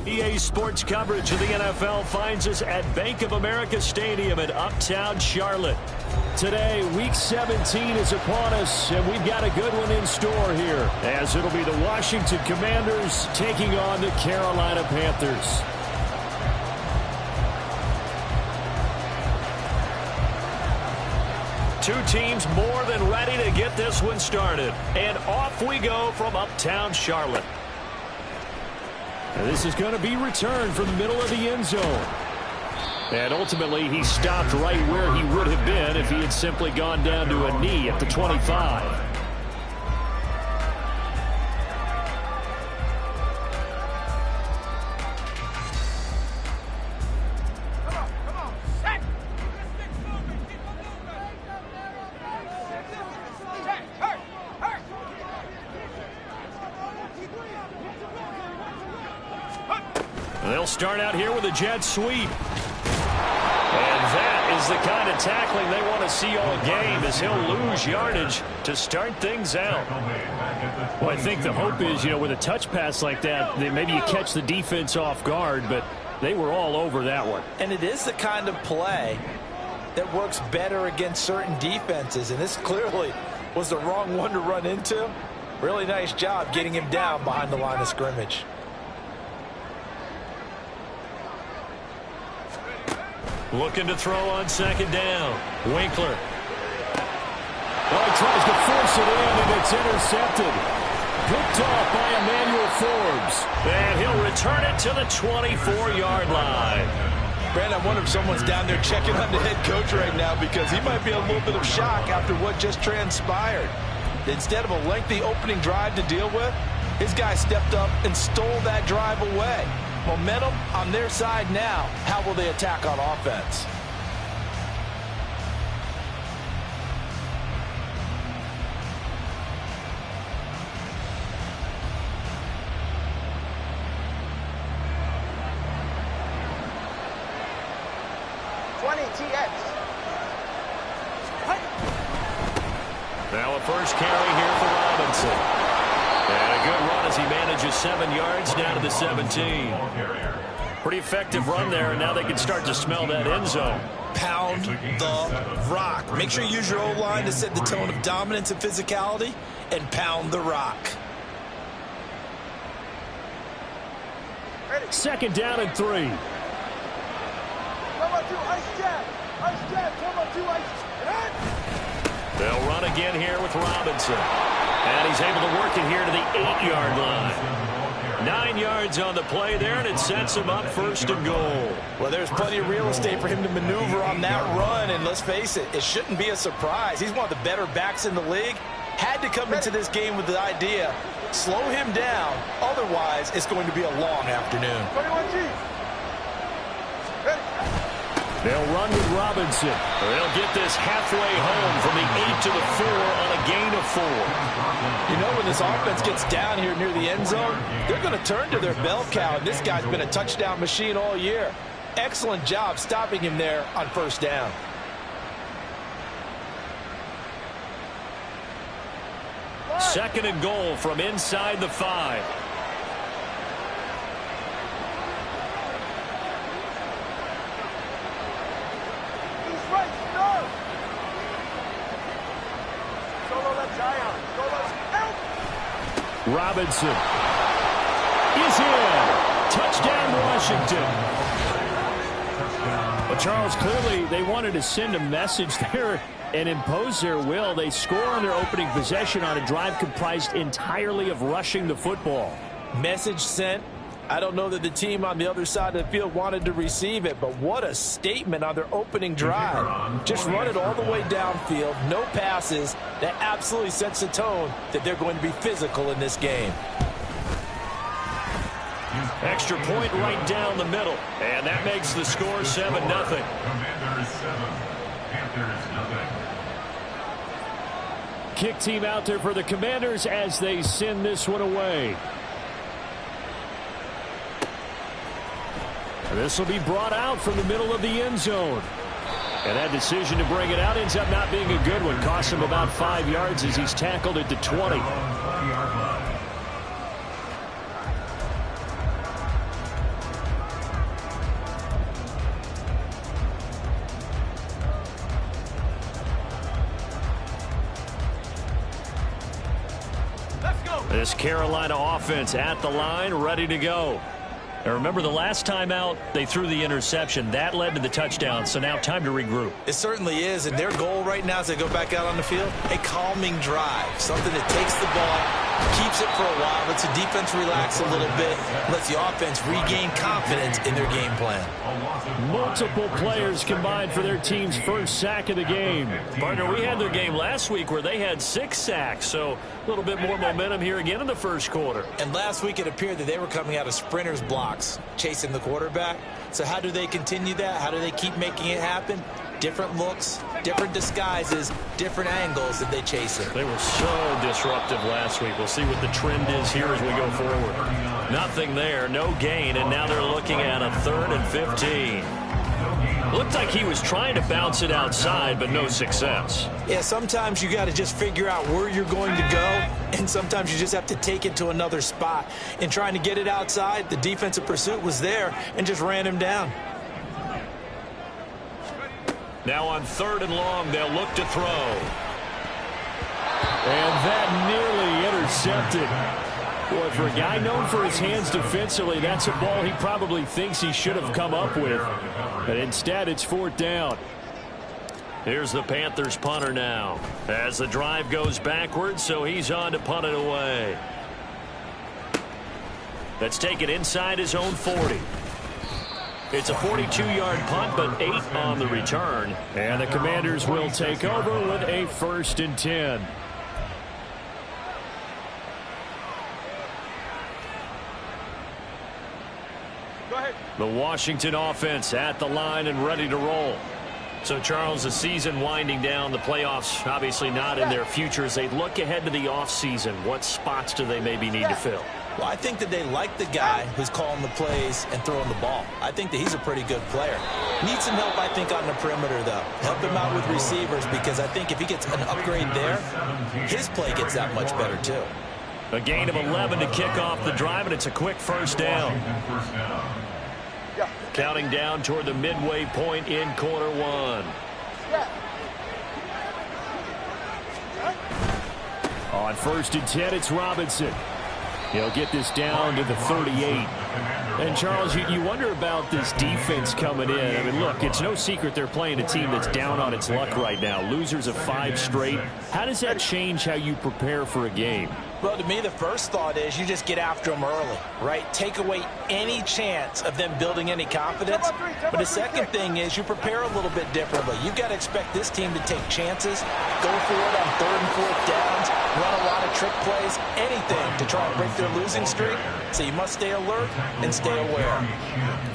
EA Sports coverage of the NFL finds us at Bank of America Stadium in uptown Charlotte. Today, Week 17 is upon us, and we've got a good one in store here, as it'll be the Washington Commanders taking on the Carolina Panthers. Two teams more than ready to get this one started, and off we go from uptown Charlotte. This is going to be returned from the middle of the end zone. And ultimately, he stopped right where he would have been if he had simply gone down to a knee at the 25. They'll start out here with a jet sweep. And that is the kind of tackling they want to see all game, as he'll lose yardage to start things out. Well, I think the hope is, with a touch pass like that, maybe you catch the defense off guard, but they were all over that one. And it is the kind of play that works better against certain defenses, and this clearly was the wrong one to run into. Really nice job getting him down behind the line of scrimmage. Looking to throw on second down. Winkler. Oh, he tries to force it in, and it's intercepted. Picked off by Emmanuel Forbes. And he'll return it to the 24-yard line. Brandon, I wonder if someone's down there checking on the head coach right now, because he might be a little bit of shock after what just transpired. Instead of a lengthy opening drive to deal with, his guy stepped up and stole that drive away. Momentum on their side now. How will they attack on offense? Now a first carry here for Robinson. And a good run as he manages 7 yards down to the 17. Pretty effective run there, and now they can start to smell that end zone. Pound the rock. Make sure you use your O-line to set the tone of dominance and physicality, and pound the rock. Second down and 3. They'll run again here with Robinson. And he's able to work it here to the 8-yard line. 9 yards on the play there, and it sets him up first and goal. Well, there's plenty of real estate for him to maneuver on that run, and let's face it, it shouldn't be a surprise. He's one of the better backs in the league. Had to come into this game with the idea, slow him down, otherwise it's going to be a long afternoon. 21G. They'll run with Robinson. They'll get this halfway home from the 8 to the 4 on a gain of 4. When this offense gets down here near the end zone, they're going to turn to their bell cow, and this guy's been a touchdown machine all year. Excellent job stopping him there on first down. Second and goal from inside the 5. Robinson is in. Touchdown, Washington. Well, Charles, clearly they wanted to send a message there and impose their will. They score on their opening possession on a drive comprised entirely of rushing the football. Message sent. I don't know that the team on the other side of the field wanted to receive it, but what a statement on their opening drive. Just run it all the way downfield, no passes. That absolutely sets the tone that they're going to be physical in this game. Extra point right down the middle, and that makes the score 7-0. Commanders 7, Panthers 0. Kick team out there for the Commanders as they send this one away. This will be brought out from the middle of the end zone. And that decision to bring it out ends up not being a good one. Costs him about 5 yards as he's tackled at the 20. This Carolina offense at the line, ready to go. And remember, the last time out, they threw the interception. That led to the touchdown, so now time to regroup. It certainly is, and their goal right now as they go back out on the field, a calming drive, something that takes the ball, keeps it for a while, lets the defense relax a little bit, lets the offense regain confidence in their game plan. Multiple players combined for their team's first sack of the game. Partner, we had their game last week where they had 6 sacks, so a little bit more momentum here again in the first quarter. And last week it appeared that they were coming out of sprinters blocks, chasing the quarterback. So how do they continue that? How do they keep making it happen? Different looks, different disguises, different angles that they chase it. They were so disruptive last week. We'll see what the trend is here as we go forward. Nothing there, no gain, and now they're looking at a 3rd and 15. Looked like he was trying to bounce it outside, but no success. Yeah, sometimes you got to just figure out where you're going to go, and sometimes you just have to take it to another spot. In trying to get it outside, the defensive pursuit was there and just ran him down. Now on 3rd and long, they'll look to throw. And that nearly intercepted. Boy, for a guy known for his hands defensively, that's a ball he probably thinks he should have come up with. But instead, it's 4th down. Here's the Panthers punter now. As the drive goes backwards, so he's on to punt it away. That's taken inside his own 40. It's a 42-yard punt, but 8 on the return. And the Commanders will take over with a 1st and 10. The Washington offense at the line and ready to roll. So, Charles, the season winding down, the playoffs obviously not in their future. As they look ahead to the offseason, what spots do they maybe need to fill? Well, I think that they like the guy who's calling the plays and throwing the ball. I think that he's a pretty good player. Needs some help, I think, on the perimeter, though. Help him out with receivers, because I think if he gets an upgrade there, his play gets that much better, too. A gain of 11 to kick off the drive, and it's a quick 1st down. Counting down toward the midway point in quarter 1. On 1st and 10, it's Robinson. He'll get this down to the 38. And, Charles, you wonder about this defense coming in. I mean, look, it's no secret they're playing a team that's down on its luck right now. Losers of 5 straight. How does that change how you prepare for a game? Well, to me, the first thought is you just get after them early, right? Take away any chance of them building any confidence. But the second thing is you prepare a little bit differently. You've got to expect this team to take chances, go for it on 3rd and 4th downs, run a lot of trick plays, anything to try and break their losing streak. So you must stay alert and stay aware.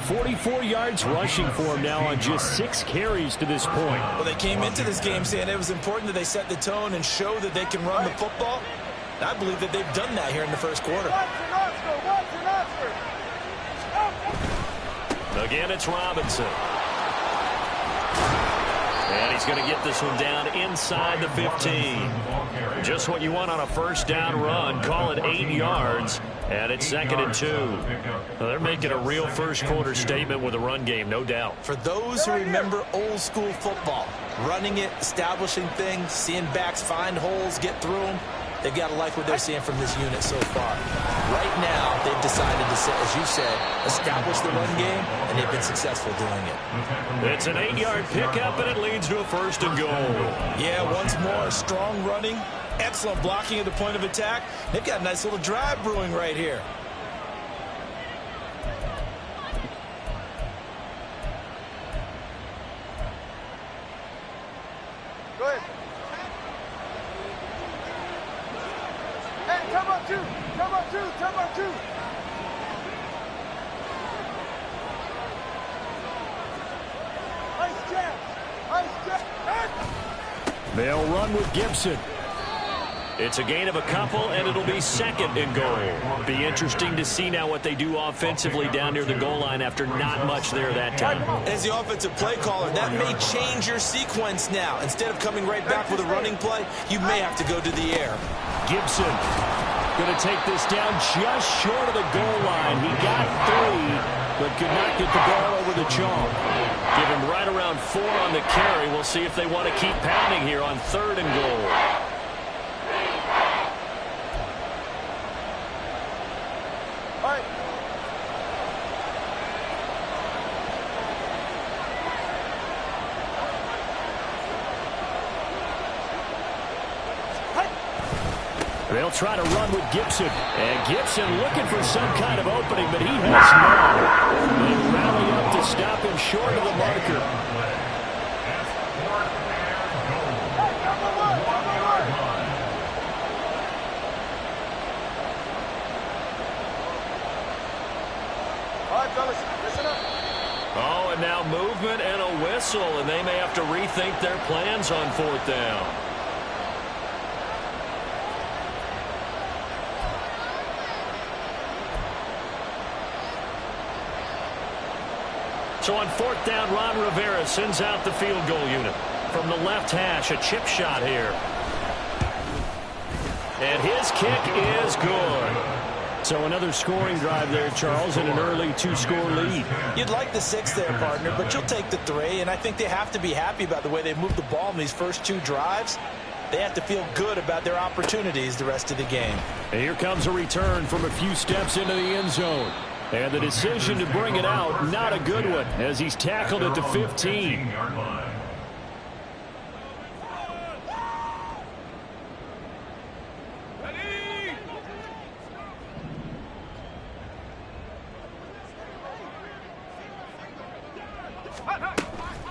44 yards rushing for him now on just 6 carries to this point. Well, they came into this game saying it was important that they set the tone and show that they can run the football. I believe that they've done that here in the first quarter. Again, it's Robinson. And he's going to get this one down inside the 15. Just what you want on a 1st down run. Call it 8 yards. And it's 2nd and 2. Well, they're making a real first quarter statement with a run game, no doubt. For those who remember old school football, running it, establishing things, seeing backs find holes, get through them, they've got to like what they're seeing from this unit so far. Right now, they've decided to, as you said, establish the run game, and they've been successful doing it. It's an 8-yard pickup, and it leads to a 1st and goal. Yeah, once more, strong running, excellent blocking at the point of attack. They've got a nice little drive brewing right here. Go ahead. Hey, come on, 2. Come on, 2. Come on, 2. Nice jab. Nice jab. They'll run with Gibson. It's a gain of a couple, and it'll be 2nd and goal. Be interesting to see now what they do offensively down near the goal line after not much there that time. As the offensive play caller, that may change your sequence now. Instead of coming right back with a running play, you may have to go to the air. Gibson going to take this down just short of the goal line. He got 3, but could not get the ball over the chalk. Give him right around 4 on the carry. We'll see if they want to keep pounding here on 3rd and goal. They'll try to run with Gibson. And Gibson looking for some kind of opening, but he has none. They rally up to stop him short of the marker. Oh, and now movement and a whistle, and they may have to rethink their plans on 4th down. So on 4th down, Ron Rivera sends out the field goal unit. From the left hash, a chip shot here. And his kick is good. So another scoring drive there, Charles, and an early 2-score lead. You'd like the 6 there, partner, but you'll take the 3, and I think they have to be happy about the way they've moved the ball in these first 2 drives. They have to feel good about their opportunities the rest of the game. And here comes a return from a few steps into the end zone. And the decision to bring it out, not a good one, as he's tackled at the 15.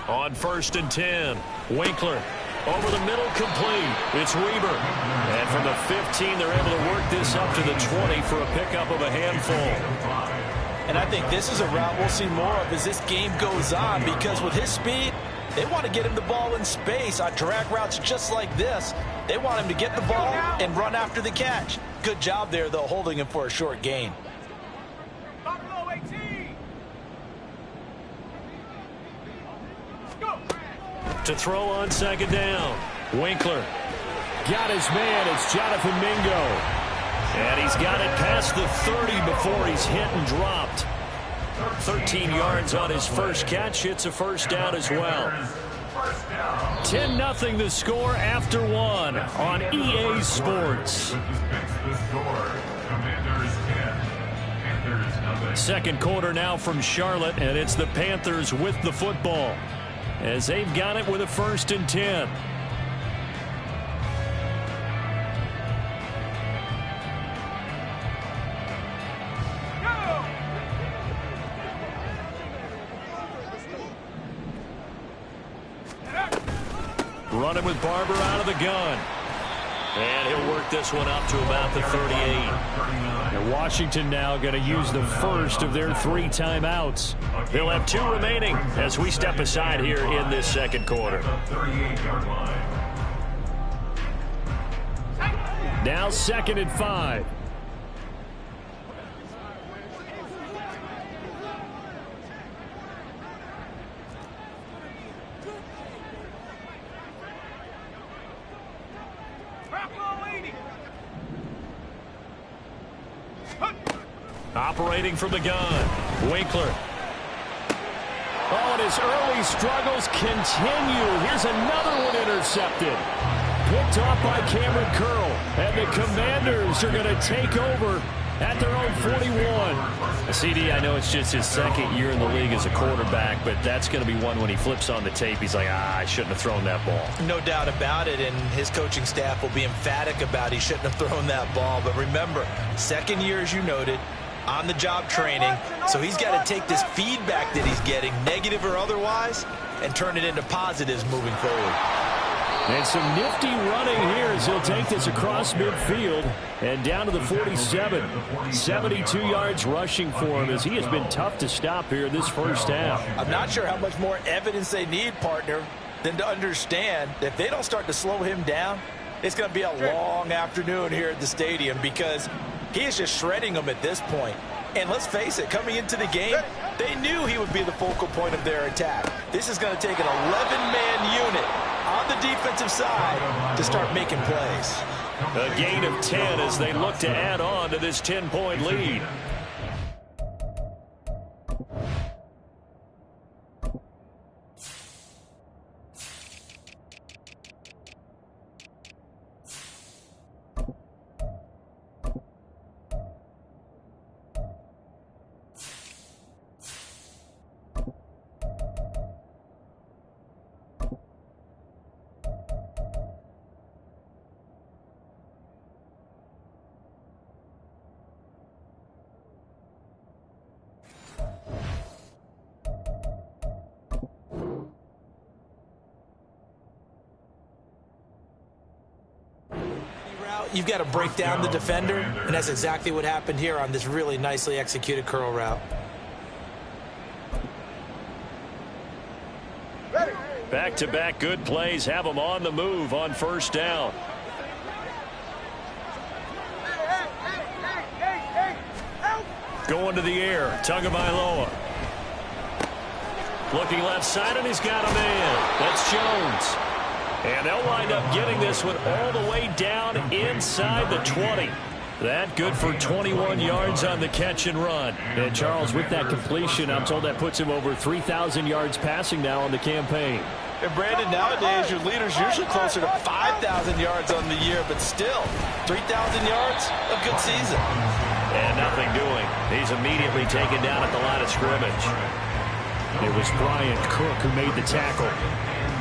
On 1st and 10, Winkler over the middle, complete. It's Weber. And from the 15, they're able to work this up to the 20 for a pickup of a handful. And I think this is a route we'll see more of as this game goes on, because with his speed, they want to get him the ball in space on drag routes just like this. They want him to get the ball and run after the catch. Good job there, though, holding him for a short gain. To throw on 2nd down, Winkler got his man. It's Jonathan Mingo. And he's got it past the 30 before he's hit and dropped. 13 yards on his first catch. It's a 1st down as well. 10-0 the score after 1 on EA Sports. 2nd quarter now from Charlotte, and it's the Panthers with the football, as they've got it with a 1st and 10. Running with Barber out of the gun. And he'll work this one up to about the 38. And Washington now going to use the first of their 3 timeouts. They'll have 2 remaining as we step aside here in this 2nd quarter. Now 2nd and 5. Operating from the gun, Winkler. Oh, and his early struggles continue. Here's another one intercepted. Picked off by Cameron Curl. And the Commanders are going to take over at their own 41. CD, I know it's just his 2nd year in the league as a quarterback, but that's going to be one when he flips on the tape. He's like, I shouldn't have thrown that ball. No doubt about it, and his coaching staff will be emphatic about he shouldn't have thrown that ball. But remember, 2nd year, as you noted, on-the-job training, so he's got to take this feedback that he's getting, negative or otherwise, and turn it into positives moving forward. And some nifty running here as he'll take this across midfield and down to the 47. 72 yards rushing for him as he has been tough to stop here this first half. I'm not sure how much more evidence they need, partner, than to understand that if they don't start to slow him down, it's going to be a long afternoon here at the stadium, because he is just shredding them at this point. And let's face it, coming into the game, they knew he would be the focal point of their attack. This is going to take an 11-man unit on the defensive side to start making plays. A gain of 10 as they look to add on to this 10-point lead. you've got to break down the defender, and that's exactly what happened here on this really nicely executed curl route. Back-to-back good plays have them on the move on first down. Going to the air, Tagovailoa. Looking left side, and he's got a man. That's Jones. And they'll wind up getting this one all the way down inside the 20. That good for 21 yards on the catch and run. And Charles, with that completion, I'm told that puts him over 3,000 yards passing now on the campaign. And Brandon, nowadays your leader's usually closer to 5,000 yards on the year, but still, 3,000 yards, a good season. And nothing doing. He's immediately taken down at the line of scrimmage. It was Bryant Cook who made the tackle.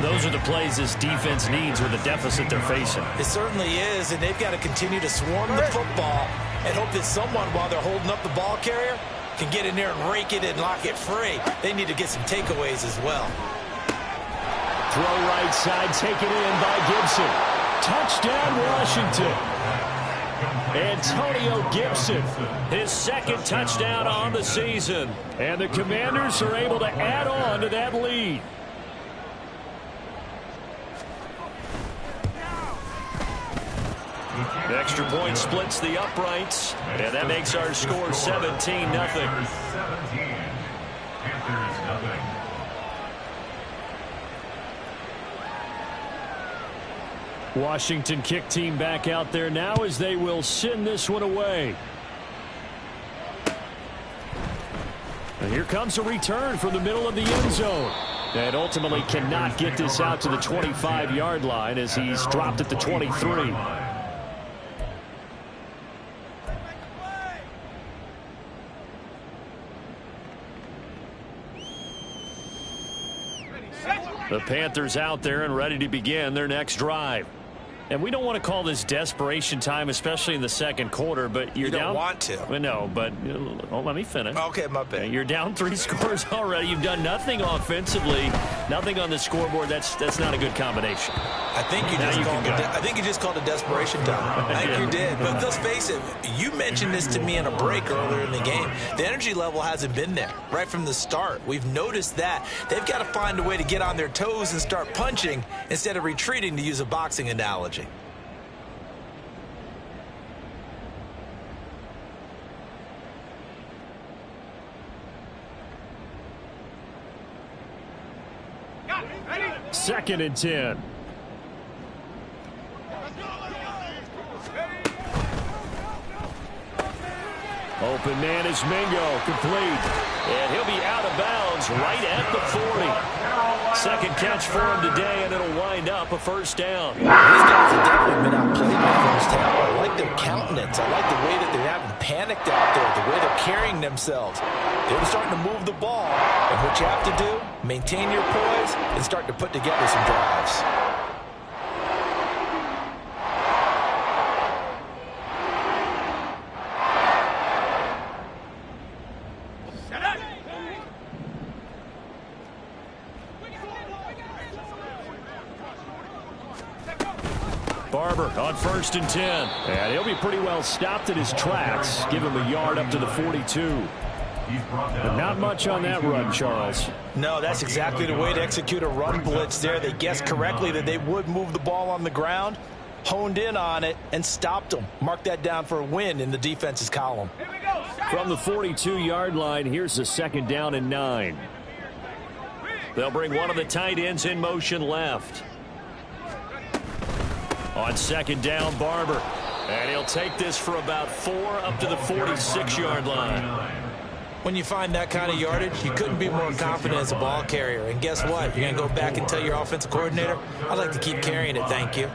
Those are the plays this defense needs with the deficit they're facing. It certainly is, and they've got to continue to swarm the football and hope that someone, while they're holding up the ball carrier, can get in there and rake it and lock it free. They need to get some takeaways as well. Throw right side, taken in by Gibson. Touchdown, Washington. Antonio Gibson, his second touchdown on the season. And the Commanders are able to add on to that lead. The extra point splits the uprights, and that makes our score 17-0. Panthers 17. Panthers nothing. Washington kick team back out there now as they will send this one away. And here comes a return from the middle of the end zone. And ultimately cannot get this out to the 25-yard line as he's dropped at the 23. The Panthers out there and ready to begin their next drive. And we don't want to call this desperation time, especially in the second quarter, but you're down. You don't want to. Well, no, but let me finish. Okay, my bad. You're down 3 scores already. You've done nothing offensively, nothing on the scoreboard. That's not a good combination. I think you just called it desperation time. I think you did. But let's face it, you mentioned this to me in a break earlier in the game. The energy level hasn't been there right from the start. We've noticed that. They've got to find a way to get on their toes and start punching instead of retreating, to use a boxing analogy. Second and 10. Open man is Mingo, complete. And he'll be out of bounds right at the 40. Second catch for him today, and it'll wind up a first down. These guys have definitely been outplayed in the first half. I like their countenance. I like the way that they haven't panicked out there, the way they're carrying themselves. They're starting to move the ball. And what you have to do, maintain your poise and start to put together some drives. Barber on first and 10. And he'll be pretty well stopped in his tracks. Give him a yard up to the 42. But not much on that run, Charles. No, that's exactly the way to execute a run blitz there. They guessed correctly that they would move the ball on the ground, honed in on it, and stopped them. Mark that down for a win in the defense's column. From the 42-yard line, here's the second down and 9. They'll bring one of the tight ends in motion left. On second down, Barber. And he'll take this for about 4 up to the 46-yard line. When you find that kind of yardage, you couldn't be more confident as a ball carrier. And guess what? You're going to go back and tell your offensive coordinator, I'd like to keep carrying it, thank you.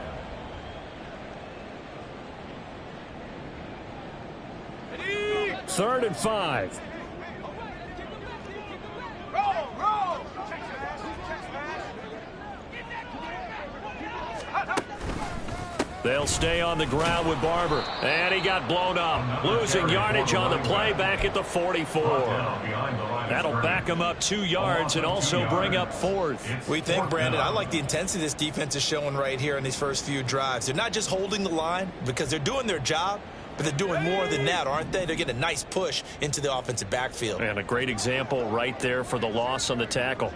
Third and 5. They'll stay on the ground with Barber. And he got blown up. Losing yardage on the play back at the 44. That'll back him up 2 yards and also bring up 4th. We think, Brandon, I like the intensity this defense is showing right here in these first few drives. They're not just holding the line because they're doing their job, but they're doing more than that, aren't they? They're getting a nice push into the offensive backfield. And a great example right there for the loss on the tackle.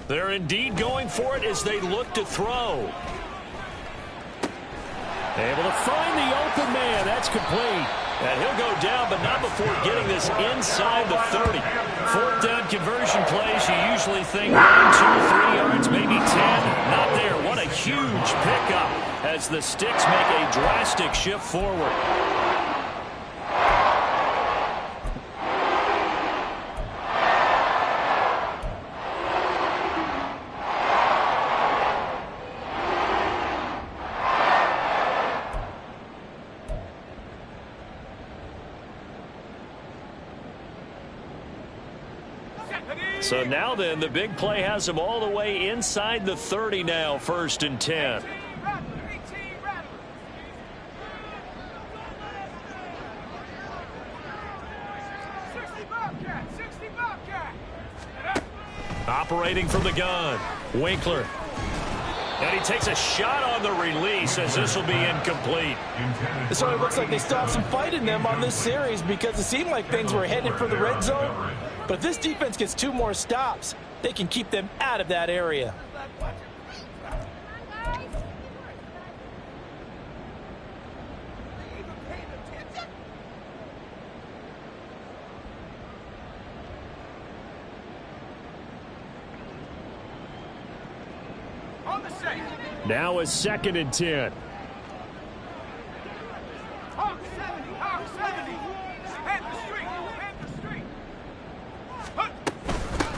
They're indeed going for it as they look to throw. Able to find the open man. That's complete. And he'll go down, but not before getting this inside the 30. 4th down conversion plays, you usually think 1, 2, 3 yards, maybe 10. Not there. What a huge pickup as the Sticks make a drastic shift forward. So now then, the big play has them all the way inside the 30 now, 1st and 10. Operating from the gun, Winkler. And he takes a shot on the release as this will be incomplete. It sort of looks like they still have some fight in them on this series because it seemed like things were headed for the red zone. But if this defense gets 2 more stops, they can keep them out of that area. Now is 2nd and 10.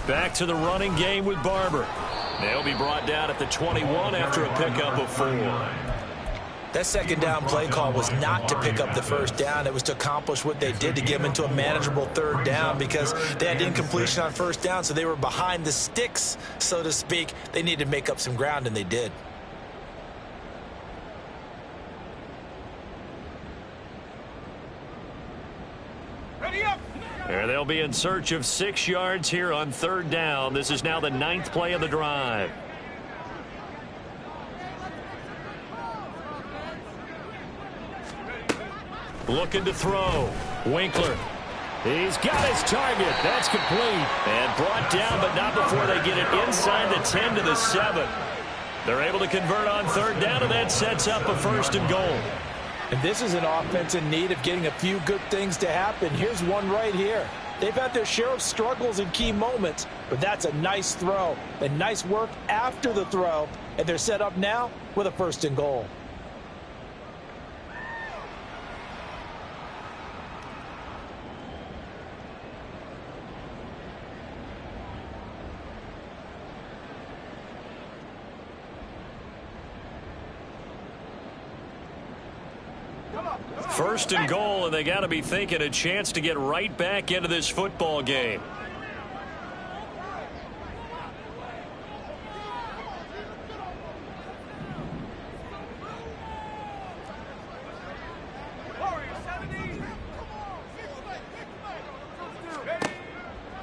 Back to the running game with Barber. They'll be brought down at the 21 after a pickup of 4. That 2nd down play call was not to pick up the 1st down. It was to accomplish what they did to get them into a manageable 3rd down because they had incompletion on 1st down, so they were behind the sticks, so to speak. They needed to make up some ground, and they did. There they'll be in search of 6 yards here on 3rd down. This is now the 9th play of the drive. Looking to throw. Winkler. He's got his target. That's complete. And brought down, but not before they get it inside the 10 to the 7. They're able to convert on 3rd down, and that sets up a 1st and goal. And this is an offense in need of getting a few good things to happen. Here's one right here. They've had their share of struggles in key moments, but that's a nice throw and nice work after the throw. And they're set up now with a 1st and goal. First and goal, and they got to be thinking a chance to get right back into this football game.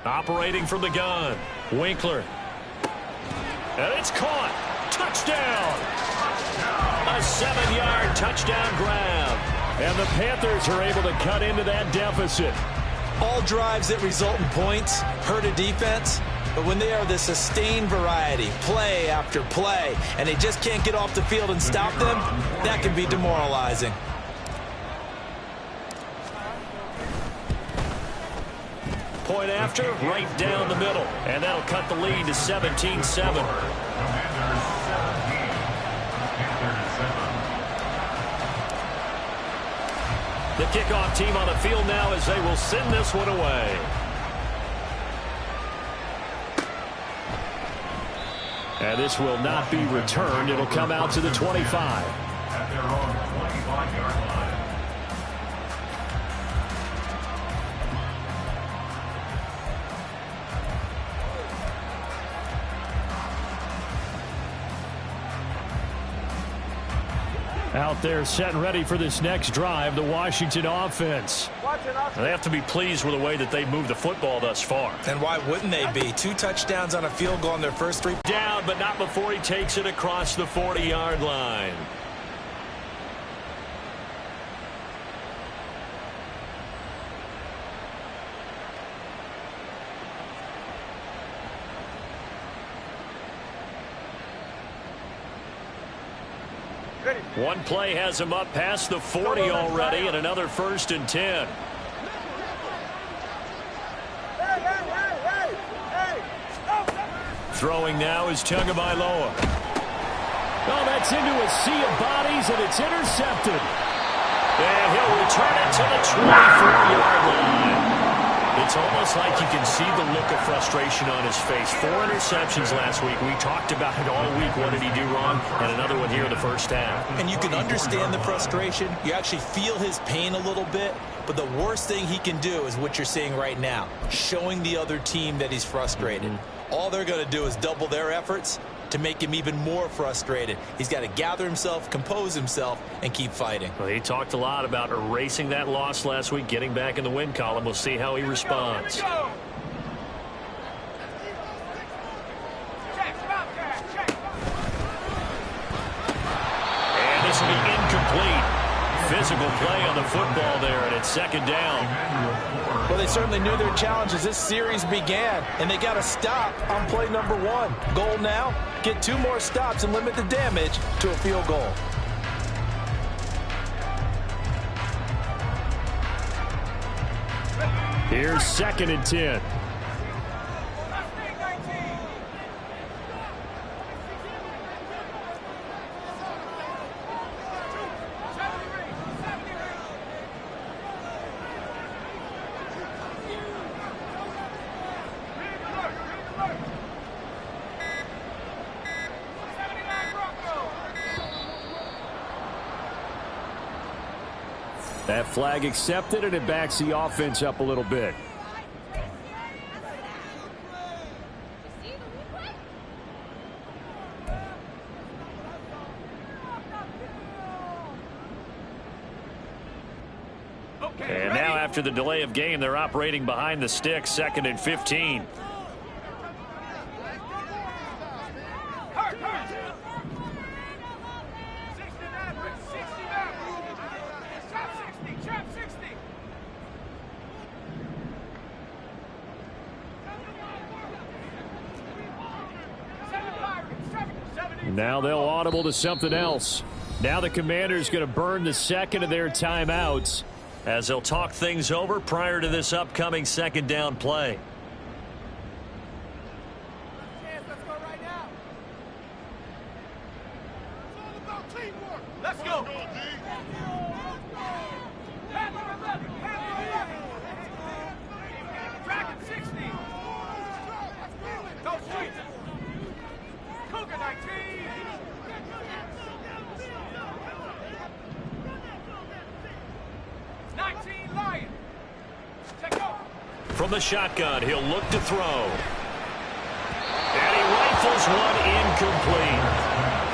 Operating from the gun, Winkler. And it's caught. Touchdown. A 7-yard touchdown grab. And the Panthers are able to cut into that deficit. All drives that result in points hurt a defense, but when they are the sustained variety, play after play, and they just can't get off the field and stop them, that can be demoralizing. Point after, right down the middle. And that'll cut the lead to 17-7. The kickoff team on the field now as they will send this one away. And this will not be returned. It'll come out to the 25. At their own 25-yard line. Out there set and ready for this next drive, the Washington offense. They have to be pleased with the way that they've moved the football thus far. And why wouldn't they be? 2 touchdowns on a field goal on their first 3. Down, but not before he takes it across the 40-yard line. One play has him up past the 40 already, and another 1st and 10. Throwing now is Tagovailoa. Oh, that's into a sea of bodies, and it's intercepted. And he'll return it to the 24-yard line. It's almost like you can see the look of frustration on his face. 4 interceptions last week. We talked about it all week. What did he do wrong? And another one here in the first half. And you can understand the frustration. You actually feel his pain a little bit. But the worst thing he can do is what you're seeing right now, showing the other team that he's frustrated. All they're going to do is double their efforts to make him even more frustrated. He's got to gather himself, compose himself, and keep fighting. Well, he talked a lot about erasing that loss last week, getting back in the win column. We'll see how he responds. And this will be incomplete. Physical play on the football there, and it's 2nd down. Well, they certainly knew their challenge as this series began, and they got to stop on play number 1. Goal now, get 2 more stops and limit the damage to a field goal. Here's 2nd and 10. That flag accepted, and it backs the offense up a little bit. And now after the delay of game, they're operating behind the sticks, 2nd and 15. Now they'll audible to something else. Now the Commanders going to burn the 2nd of their timeouts as they'll talk things over prior to this upcoming 2nd down play. Let's go. Dragon 60. Go Streets. Cougar 19. Lion. Check out. From the shotgun, he'll look to throw. And he rifles one incomplete.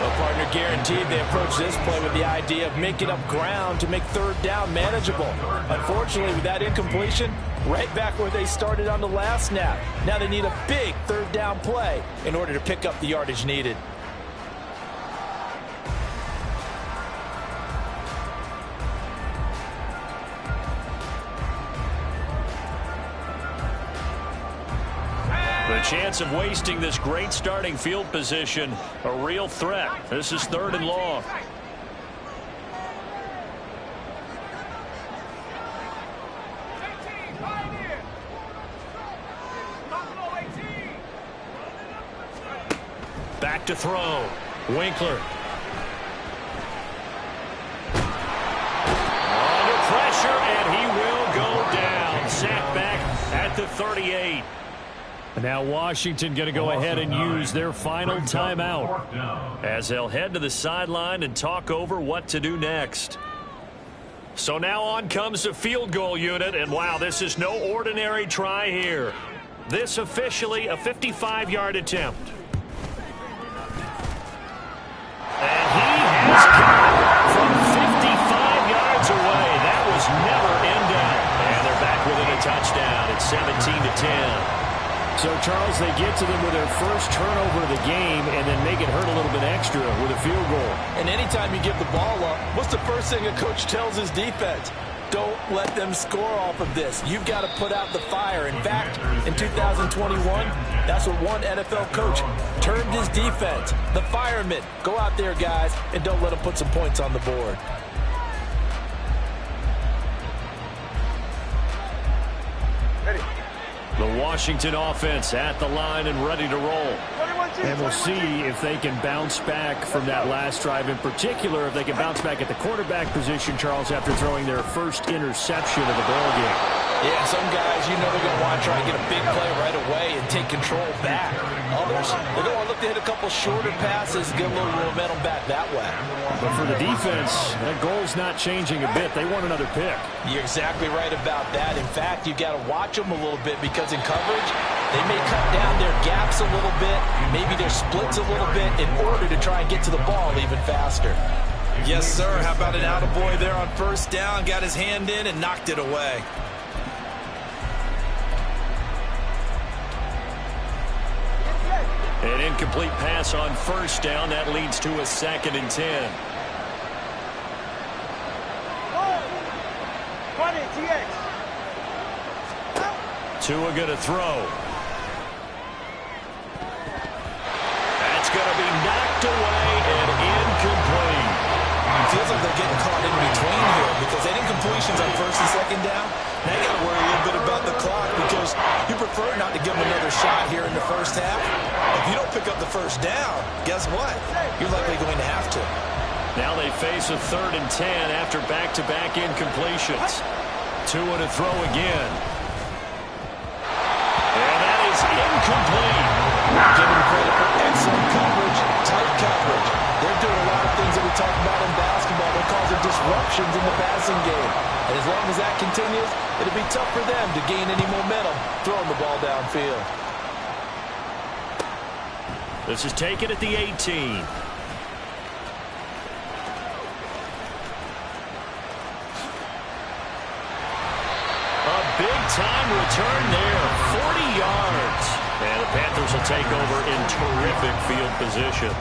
Well, partner, guaranteed they approach this play with the idea of making up ground to make 3rd down manageable. Unfortunately, with that incompletion, right back where they started on the last snap. Now they need a big 3rd down play in order to pick up the yardage needed. The chance of wasting this great starting field position, a real threat. This is 3rd and long. Back to throw. Winkler. Under pressure, and he will go down. Sacked back at the 38. And now Washington going to go ahead and use their final timeout as they'll head to the sideline and talk over what to do next. So now on comes the field goal unit, and wow, this is no ordinary try here. This officially a 55-yard attempt. And he has got from 55 yards away. That was never in doubt. And they're back within a touchdown. It's 17-10. So, Charles, they get to them with their first turnover of the game and then make it hurt a little bit extra with a field goal. And anytime you give the ball up, what's the first thing a coach tells his defense? Don't let them score off of this. You've got to put out the fire. In fact, in 2021, that's what one NFL coach termed his defense. The firemen. Go out there, guys, and don't let them put some points on the board. The Washington offense at the line and ready to roll. And we'll see if they can bounce back from that last drive. In particular, if they can bounce back at the quarterback position, Charles, after throwing their first interception of the ball game. Yeah, some guys, you know they're going to want to try and get a big play right away and take control back. Others, they're going to look to hit a couple shorter passes, get a little momentum back that way. But for the defense, that goal's not changing a bit. They want another pick. You're exactly right about that. In fact, you've got to watch them a little bit because in coverage, they may cut down their gaps a little bit, maybe their splits a little bit in order to try and get to the ball even faster. Yes, sir. How about an attaboy there on first down? Got his hand in and knocked it away. An incomplete pass on first down. That leads to a 2nd and 10. 20, TX. Tua going to throw. That's going to be knocked away and incomplete. It feels like they're getting caught in between here because they didn't completions on first and second down. Now you got to worry a little bit about the clock because you prefer not to give them another shot here in the first half. If you don't pick up the first down, guess what? You're likely going to have to. Now they face a 3rd and 10 after back-to-back incompletions. Tua to throw again. And that is incomplete. Give them credit for excellent coverage, tight coverage. They're doing a lot of things that we talk about in basketball. They're causing disruptions in the passing game. And as long as that continues, it'll be tough for them to gain any momentum throwing the ball downfield. This is taken at the 18. A big-time return there, 40 yards. And the Panthers will take over in terrific field position.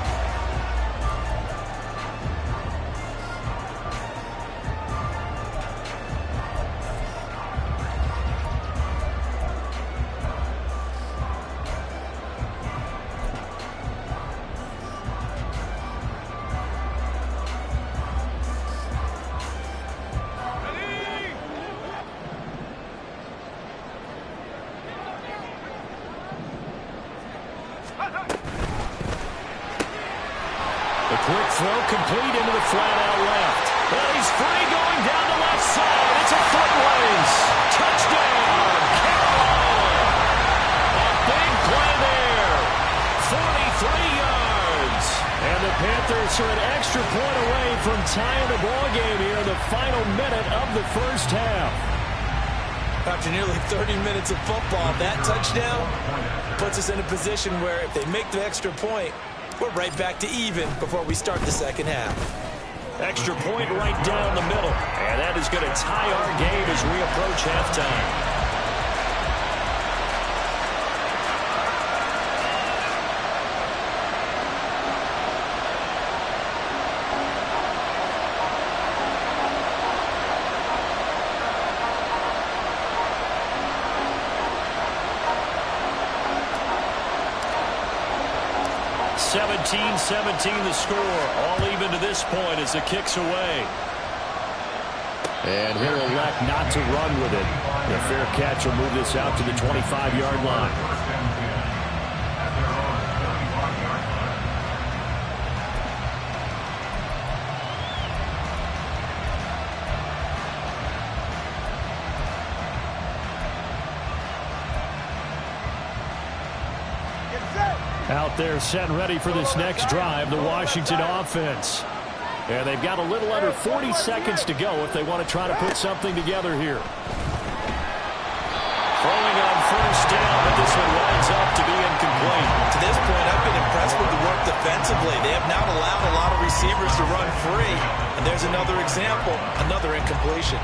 Quick throw complete into the flat out left. Well, he's free going down the left side. It's a foot race. Touchdown, Carolina. A big play there. 43 yards. And the Panthers are an extra point away from tying the ball game here in the final minute of the first half. After nearly 30 minutes of football, that touchdown puts us in a position where if they make the extra point, we're right back to even before we start the second half. Extra point right down the middle. And that is going to tie our game as we approach halftime. 17-17 the score. All even to this point as the kick's away. And he'll elect not to run with it. The fair catch will move this out to the 25-yard line. Out there set and ready for this next drive, the Washington offense. And they've got a little under 40 seconds to go if they want to try to put something together here. Throwing on first down, but this one winds up to be incomplete. To this point, I've been impressed with the work defensively. They have not allowed a lot of receivers to run free. And there's another example, another incompletion.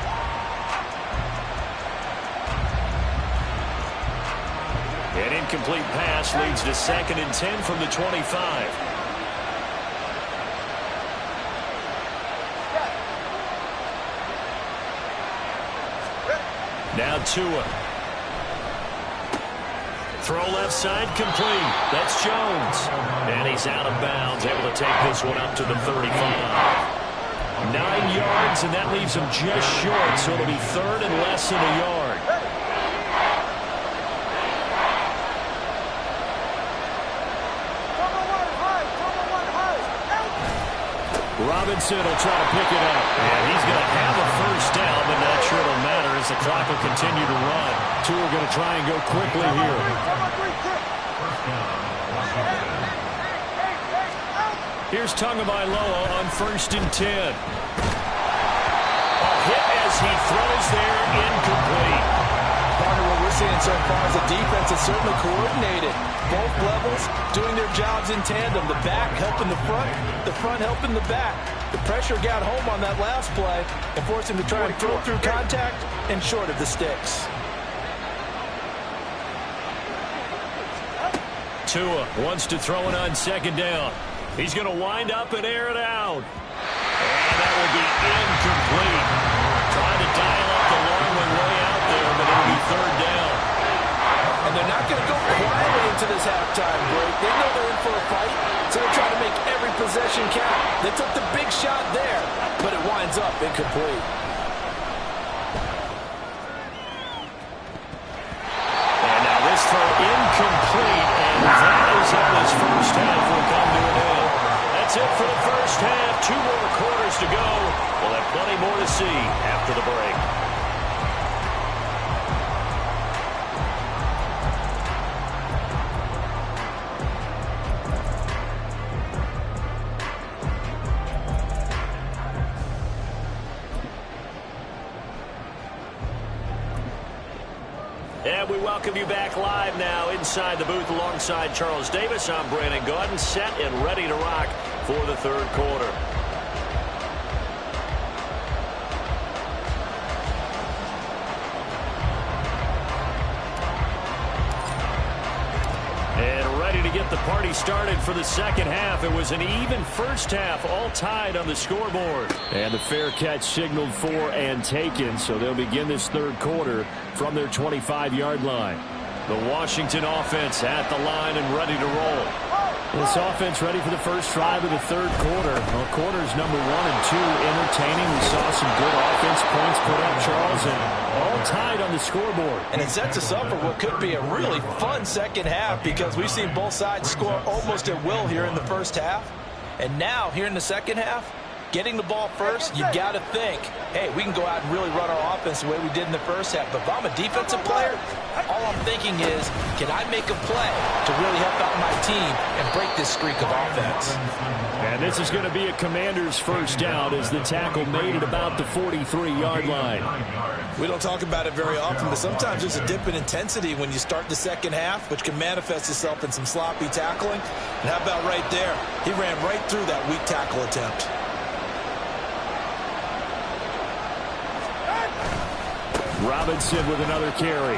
An incomplete pass leads to 2nd and 10 from the 25. Now Tua. Throw left side complete. That's Jones. And he's out of bounds, able to take this one up to the 35. 9 yards, and that leaves him just short, so it'll be 3rd and less than a yard. Robinson will try to pick it up. And he's going to have a first down, but not sure it'll matter as the clock will continue to run. Tua going to try and go quickly here. Here's Tagovailoa on 1st and 10. A hit as he throws there, incomplete. Partner, what we're seeing so far is the defense is certainly coordinated. Both levels doing their jobs in tandem. The back helping the front helping the back. The pressure got home on that last play and forced him to try and throw through contact and short of the sticks. Tua wants to throw it on 2nd down. He's going to wind up and air it out. And that will be incomplete. Trying to dial up the long one way out there, but it'll be 3rd down. And they're not going to go quietly into this halftime break. They know they're in for a fight, so they're trying to make every possession count. They took the big shot there, but it winds up incomplete. And now this throw incomplete, and that is how this first half will come to an end. That's it for the first half. 2 more quarters to go. We'll have plenty more to see after the break. And we welcome you back live now inside the booth alongside Charles Davis. I'm Brandon Gaudin, set and ready to rock for the 3rd quarter. And ready to get the party started for the 2nd half. It was an even first half, all tied on the scoreboard. And the fair catch signaled for and taken, so they'll begin this 3rd quarter from their 25-yard line. The Washington offense at the line and ready to roll. This offense ready for the first drive of the 3rd quarter. Well, quarters number 1 and 2 entertaining. We saw some good offense points put up, Charles, and all tied on the scoreboard. And it sets us up for what could be a really fun 2nd half because we've seen both sides score almost at will here in the first half. And now, here in the 2nd half, getting the ball first, you got to think, hey, we can go out and really run our offense the way we did in the first half. But if I'm a defensive player, all I'm thinking is, can I make a play to really help out my team and break this streak of offense? And this is going to be a Commander's first down as the tackle made at about the 43-yard line. We don't talk about it very often, but sometimes there's a dip in intensity when you start the 2nd half, which can manifest itself in some sloppy tackling. And how about right there? He ran right through that weak tackle attempt. Robinson with another carry.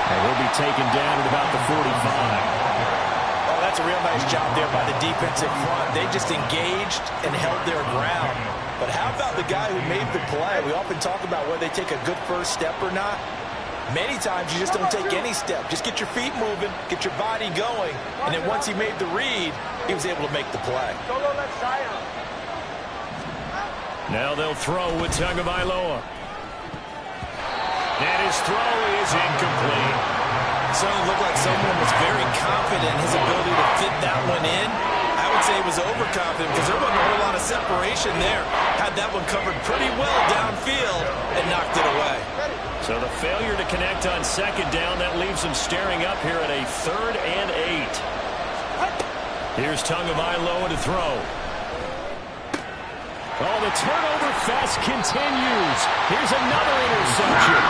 And he'll be taken down at about the 45. Oh, that's a real nice job there by the defensive front. They just engaged and held their ground. But how about the guy who made the play? We often talk about whether they take a good first step or not. Many times you just don't take any step. Just get your feet moving, get your body going. And then once he made the read, he was able to make the play. Now they'll throw with Tagovailoa. And his throw is incomplete. Certainly looked like someone was very confident in his ability to fit that one in. I would say he was overconfident because there wasn't a whole lot of separation there. Had that one covered pretty well downfield and knocked it away. So the failure to connect on second down, that leaves them staring up here at a 3rd and 8. Here's Tagovailoa to throw. Oh, the turnover fest continues. Here's another interception.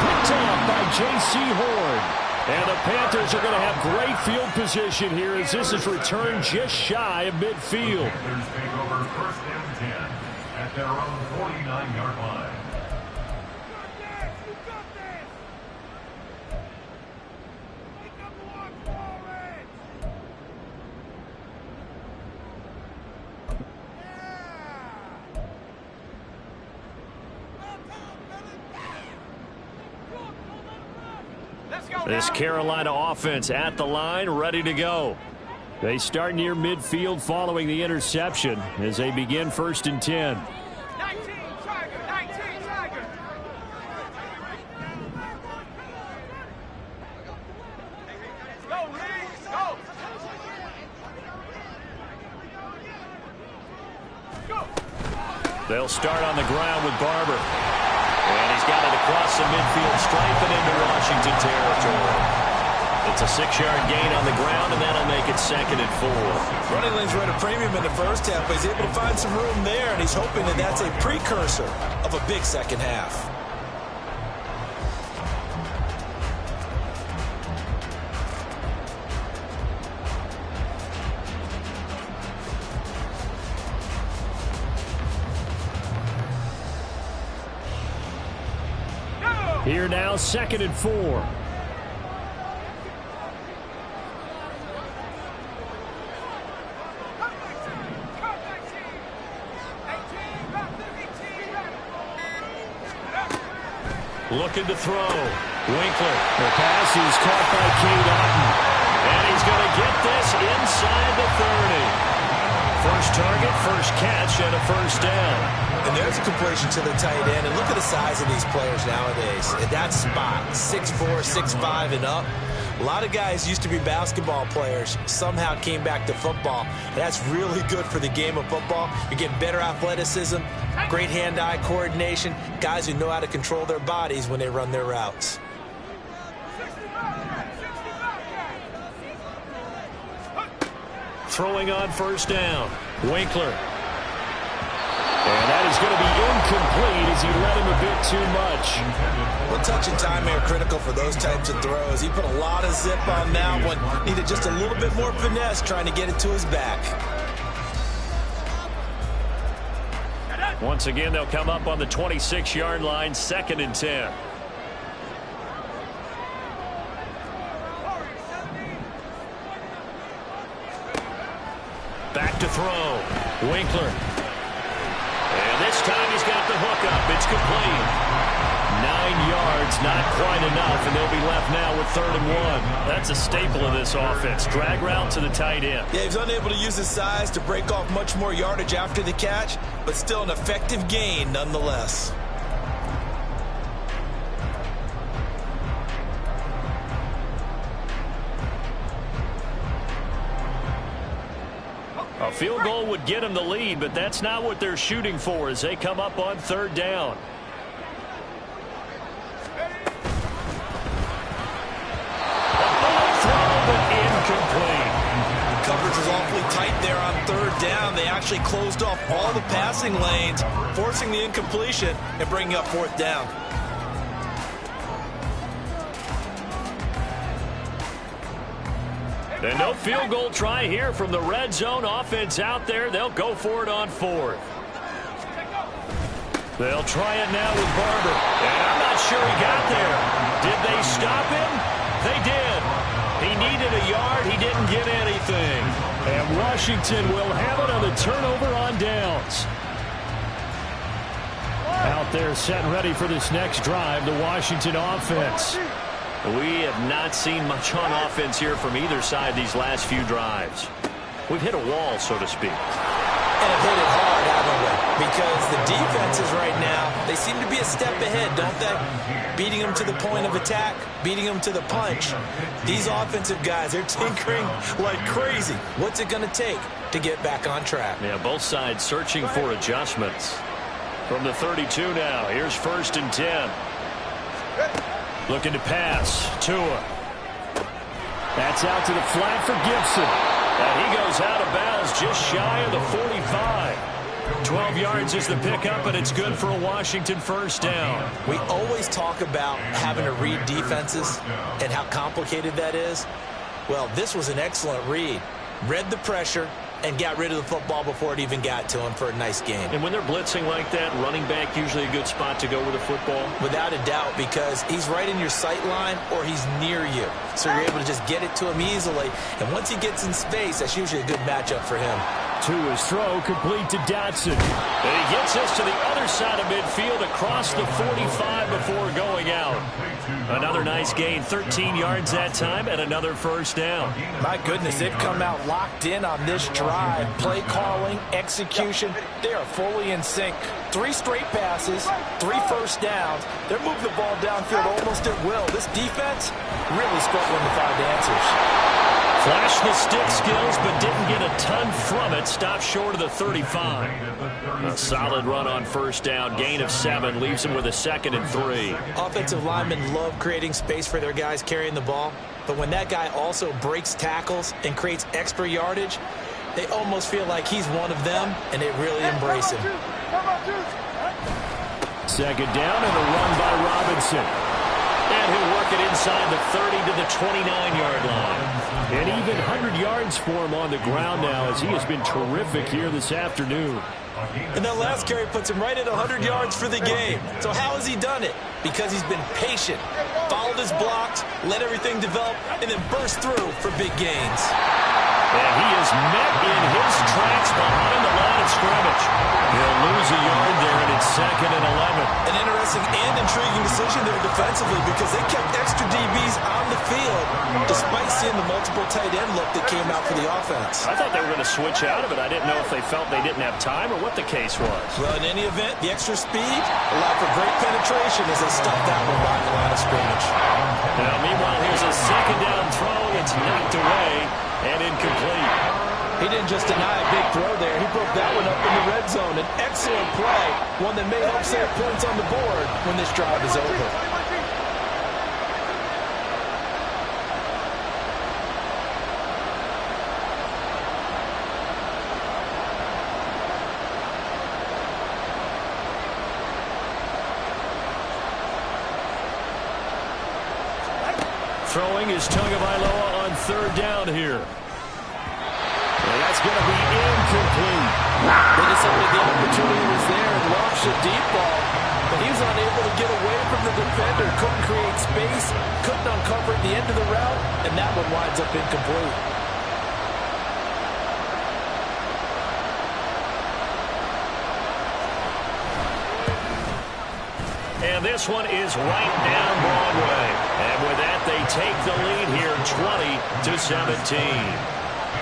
Picked off by J.C. Horn. And the Panthers are going to have great field position here as this is returned just shy of midfield. Panthers take over 1st and 10 at their own 49-yard line. This Carolina offense at the line, ready to go. They start near midfield following the interception as they begin 1st and 10. 19 Tiger, 19 Tiger. Go, Reed, go. They'll start on the ground with Barber. And he's got it across the midfield stripe and into Washington territory. It's a 6-yard gain on the ground, and that'll make it 2nd and 4. Running lanes were at a premium in the first half, but he's able to find some room there, and he's hoping that that's a precursor of a big second half. Here now, 2nd and 4. Looking to throw. Winkler. The pass is caught by Cade Otton. And he's going to get this inside the 30. First target, first catch, and a 1st down. And there's a completion to the tight end. And look at the size of these players nowadays. At that spot, 6'4", 6'5", and up. A lot of guys used to be basketball players, somehow came back to football. That's really good for the game of football. You're getting better athleticism, great hand-eye coordination, guys who know how to control their bodies when they run their routes. Throwing on 1st down. Winkler. And that is going to be incomplete as he led him a bit too much. Well, touch and time are critical for those types of throws. He put a lot of zip on that one. Needed just a little bit more finesse trying to get it to his back. Once again, they'll come up on the 26-yard line, 2nd and 10. Back to throw. Winkler. And this time he's got the hook up. It's complete. 9 yards, not quite enough, and they'll be left now with 3rd and 1. That's a staple of this offense. Drag route to the tight end. Yeah, he's unable to use his size to break off much more yardage after the catch, but still an effective gain nonetheless. A field goal would get them the lead, but that's not what they're shooting for as they come up on 3rd down. Coverage was awfully tight there on 3rd down. They actually closed off all the passing lanes, forcing the incompletion and bringing up 4th down. And no field goal try here from the red zone offense out there. They'll go for it on 4th. They'll try it now with Barber. And I'm not sure he got there. Did they stop him? They did. He needed a yard. He didn't get anything. And Washington will have it on the turnover on downs. Out there set and ready for this next drive, the Washington offense. We have not seen much on offense here from either side these last few drives. We've hit a wall, so to speak. And have hit it hard, haven't we? Because the defenses right now, they seem to be a step ahead, don't they? Beating them to the point of attack, beating them to the punch. These offensive guys, they're tinkering like crazy. What's it going to take to get back on track? Yeah, both sides searching for adjustments. From the 32 now, here's 1st and 10. Looking to pass. Tua. That's out to the flat for Gibson. And he goes out of bounds just shy of the 45. 12 yards is the pickup, and it's good for a Washington first down. We always talk about having to read defenses and how complicated that is. Well, this was an excellent read. Read the pressure and got rid of the football before it even got to him for a nice game. And when they're blitzing like that, running back usually a good spot to go with the football? Without a doubt, because he's right in your sight line or he's near you. So you're able to just get it to him easily. And once he gets in space, that's usually a good matchup for him. To his throw, complete to Dotson. And he gets us to the other side of midfield across the 45 before going out. Another nice gain, 13 yards that time, and another first down. My goodness, they've come out locked in on this drive. Play calling, execution, they are fully in sync. 3 straight passes, 3 first downs. They're moving the ball downfield almost at will. This defense really struggling to find answers. Flashed the stick skills, but didn't get a ton from it. Stopped short of the 35. A solid run on first down. Gain of 7 leaves him with a 2nd and 3. Offensive linemen love creating space for their guys carrying the ball. But when that guy also breaks tackles and creates extra yardage, they almost feel like he's one of them, and they really embrace him. 2nd down and a run by Robinson. And he'll work it inside the 30 to the 29-yard line. And even 100 yards for him on the ground now, as he has been terrific here this afternoon. And that last carry puts him right at 100 yards for the game. So how has he done it? Because he's been patient, followed his blocks, let everything develop, and then burst through for big gains. And he is met in his tracks behind the line of scrimmage. He'll lose a yard there, and it's 2nd and 11. An interesting and intriguing decision there defensively, because they kept extra DBs on the field despite seeing the multiple tight end look that came out for the offense. I thought they were going to switch out of it. I didn't know if they felt they didn't have time or what the case was. Well, in any event, the extra speed allowed for great penetration as they stuffed that one behind the line of scrimmage. Now, meanwhile, here's a 2nd down throw. It's knocked away and incomplete. He didn't just deny a big throw there. He broke that one up in the red zone. An excellent play, one that may help save points on the board when this drive is over. Throwing is Tagovailoa on 3rd down here. And that's going to be incomplete. They decided the opportunity was there and launched a deep ball, but he was unable to get away from the defender. Couldn't create space, couldn't uncover at the end of the route, and that one winds up incomplete. And this one is right down Broadway. And with that, they take the lead here, 20-17.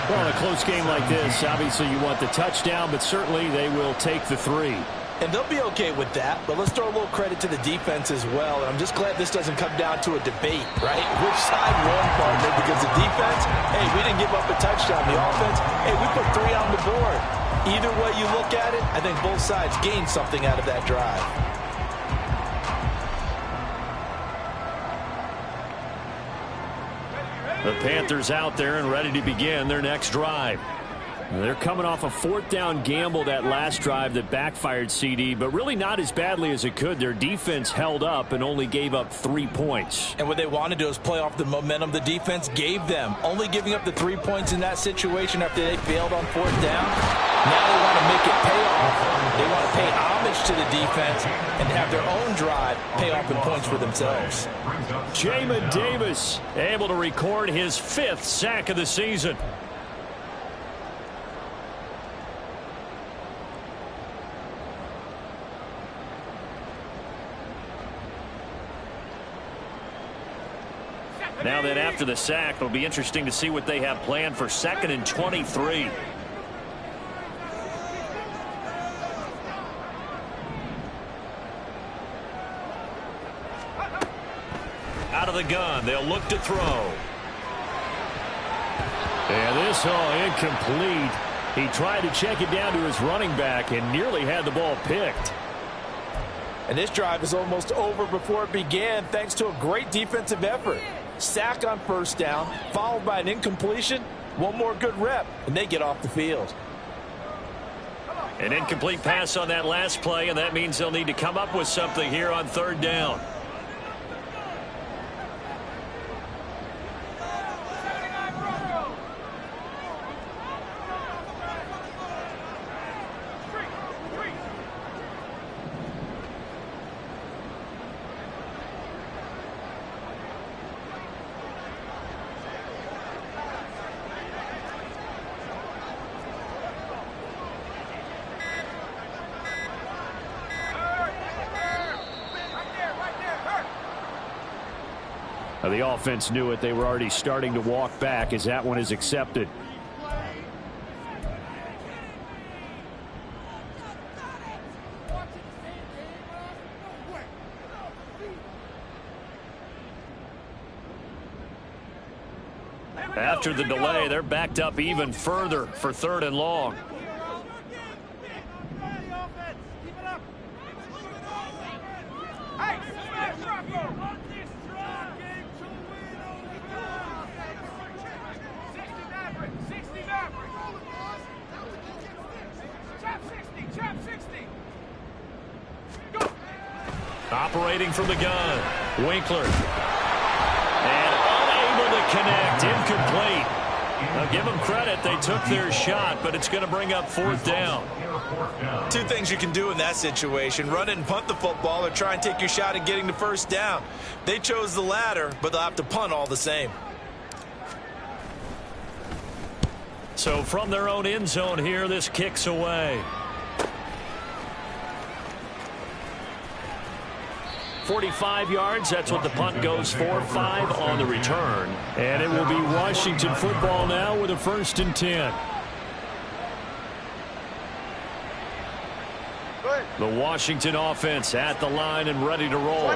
Well, in a close game like this, obviously you want the touchdown, but certainly they will take the 3. And they'll be okay with that, but let's throw a little credit to the defense as well. And I'm just glad this doesn't come down to a debate, right? Which side won, partner? Because the defense, hey, we didn't give up a touchdown. The offense, hey, we put 3 on the board. Either way you look at it, I think both sides gained something out of that drive. The Panthers out there and ready to begin their next drive. They're coming off a 4th down gamble that last drive that backfired, CD, but really not as badly as it could. Their defense held up and only gave up 3 points. And what they wanted to do is play off the momentum the defense gave them. Only giving up the 3 points in that situation after they failed on 4th down. Now they want to make it pay off. They want to pay homage to the defense and have their own drive pay off in points for themselves. Jamin Davis able to record his 5th sack of the season. Now then, after the sack, it'll be interesting to see what they have planned for 2nd and 23. Out of the gun, they'll look to throw. And this incomplete. He tried to check it down to his running back and nearly had the ball picked. And this drive is almost over before it began thanks to a great defensive effort. Sack on first down, followed by an incompletion. One more good rep, and they get off the field. An incomplete pass on that last play, and that means they'll need to come up with something here on third down. The offense knew it. They were already starting to walk back as that one is accepted. After the delay, they're backed up even further for third and long. Operating from the gun, Winkler. And unable to connect, incomplete. Now give them credit, they took their shot, but it's going to bring up fourth down. Two things you can do in that situation: run it and punt the football, or try and take your shot at getting the first down. They chose the latter, but they'll have to punt all the same. So from their own end zone here, this kicks away. 45 yards, that's what the punt goes for. 5 on the return. And it will be Washington football now with a 1st and 10. The Washington offense at the line and ready to roll.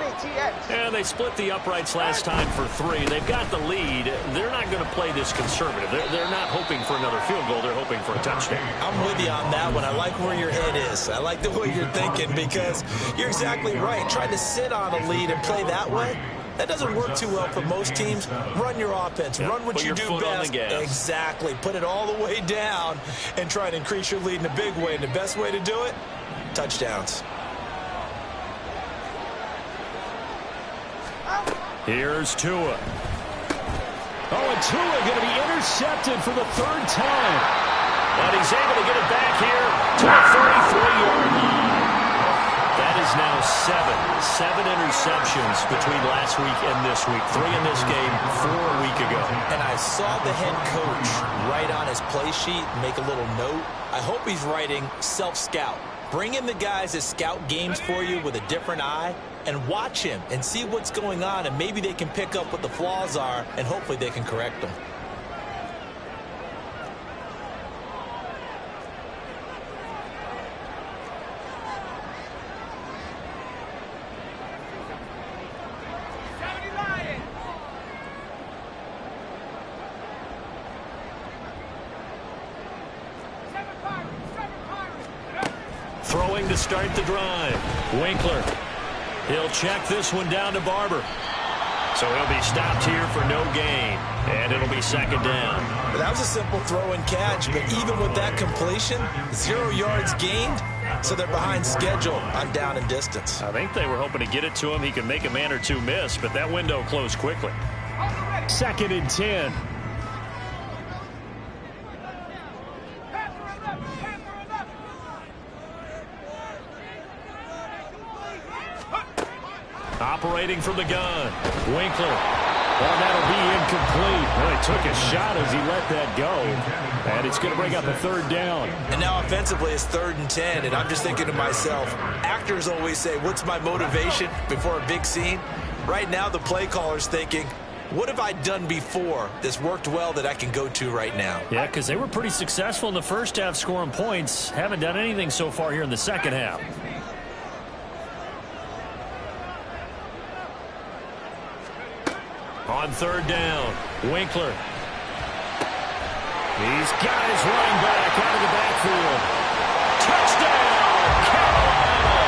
And they split the uprights last time for 3. They've got the lead. They're not going to play this conservative. They're not hoping for another field goal. They're hoping for a touchdown. I'm with you on that one. I like where your head is. I like the way you're thinking, because you're exactly right. Trying to sit on a lead and play that way, that doesn't work too well for most teams. Run your offense. Run what you do best. Exactly. Put it all the way down and try to increase your lead in a big way. And the best way to do it, touchdowns. Here's Tua. Oh, and Tua going to be intercepted for the 3rd time. But he's able to get it back here to the 33-yard line. That is now 7 interceptions between last week and this week. 3 in this game, 4 a week ago. And I saw the head coach write on his play sheet, make a little note. I hope he's writing self-scout. Bring in the guys that scout games for you with a different eye and watch him and see what's going on, and maybe they can pick up what the flaws are, and hopefully they can correct them. Throwing to start the drive. Winkler. He'll check this one down to Barber. So he'll be stopped here for no gain. And it'll be 2nd down. That was a simple throw and catch, but even with that completion, 0 yards gained, so they're behind schedule on down and distance. I think they were hoping to get it to him. He could make a man or two miss, but that window closed quickly. 2nd and 10. Operating from the gun. Winkler. Well, that'll be incomplete. Well, he took a shot as he let that go. And it's going to bring up a 3rd down. And now offensively it's 3rd and 10. And I'm just thinking to myself, actors always say, what's my motivation before a big scene? Right now the play caller's thinking, what have I done before that's worked well that I can go to right now? Yeah, because they were pretty successful in the first half scoring points. Haven't done anything so far here in the second half. On 3rd down, Winkler. He's got his running back out of the backfield. Touchdown, Carolina!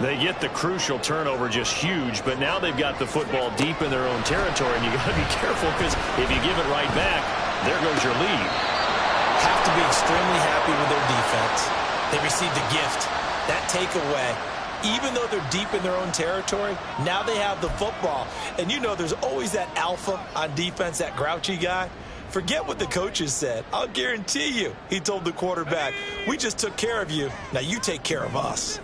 They get the crucial turnover, just huge, but now they've got the football deep in their own territory, and you got to be careful because if you give it right back, there goes your lead. Have to be extremely happy with their defense. They received a gift. That takeaway, even though they're deep in their own territory, now they have the football. And you know there's always that alpha on defense, that grouchy guy. Forget what the coaches said. I'll guarantee you, he told the quarterback, we just took care of you. Now you take care of us.